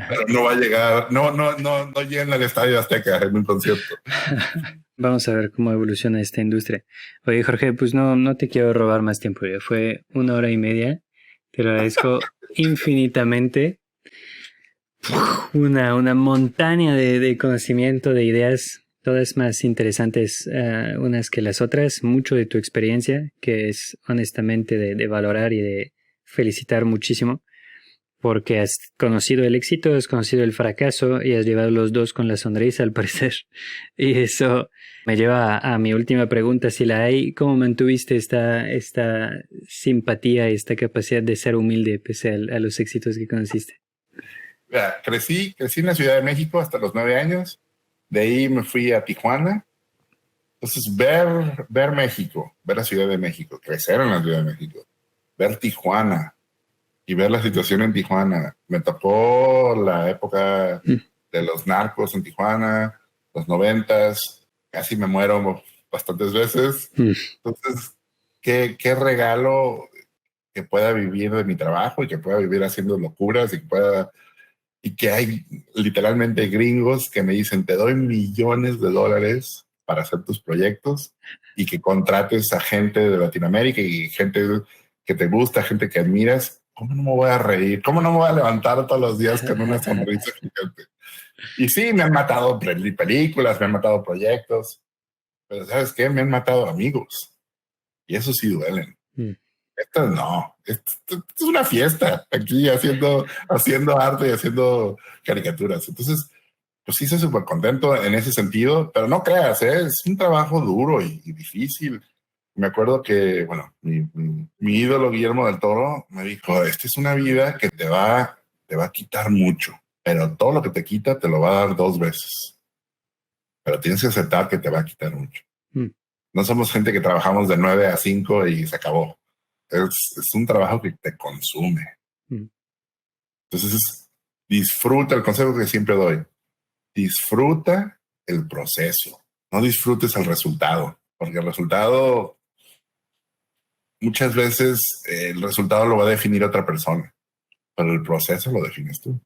Pero no va a llegar, no llena el Estadio Azteca en un concierto. Vamos a ver cómo evoluciona esta industria. Oye, Jorge, pues no te quiero robar más tiempo. Ya fue 1 hora y media. Te lo agradezco infinitamente. Una montaña de conocimiento, de ideas, todas más interesantes unas que las otras. Mucho de tu experiencia, que es honestamente de valorar y de felicitar muchísimo. Porque has conocido el éxito, has conocido el fracaso y has llevado los dos con la sonrisa, al parecer. Y eso me lleva a mi última pregunta, si la hay. ¿Cómo mantuviste esta simpatía y esta capacidad de ser humilde pese a los éxitos que conociste? Mira, crecí en la Ciudad de México hasta los 9 años. De ahí me fui a Tijuana. Entonces, ver México, ver la Ciudad de México, crecer en la Ciudad de México, ver Tijuana, y ver la situación en Tijuana. Me tocó la época de los narcos en Tijuana, los 90s, casi me muero bastantes veces. Entonces, qué regalo que pueda vivir de mi trabajo y que pueda vivir haciendo locuras y que hay literalmente gringos que me dicen, te doy millones de dólares para hacer tus proyectos y que contrates a gente de Latinoamérica y gente que te gusta, gente que admiras. ¿Cómo no me voy a reír? ¿Cómo no me voy a levantar todos los días con una sonrisa gigante? Y sí, me han matado películas, me han matado proyectos, pero ¿sabes qué? Me han matado amigos. Y eso sí duelen. Esto no. Esto es una fiesta aquí haciendo arte y haciendo caricaturas. Entonces, pues sí, estoy súper contento en ese sentido, pero no creas, es un trabajo duro y difícil. Me acuerdo que, bueno, mi ídolo Guillermo del Toro me dijo, esta es una vida que te va a quitar mucho, pero todo lo que te quita te lo va a dar 2 veces. Pero tienes que aceptar que te va a quitar mucho. No somos gente que trabajamos de 9 a 5 y se acabó. Es un trabajo que te consume. Entonces, disfruta, el consejo que siempre doy, disfruta el proceso, no disfrutes el resultado, porque el resultado, muchas veces el resultado lo va a definir otra persona, pero el proceso lo defines tú.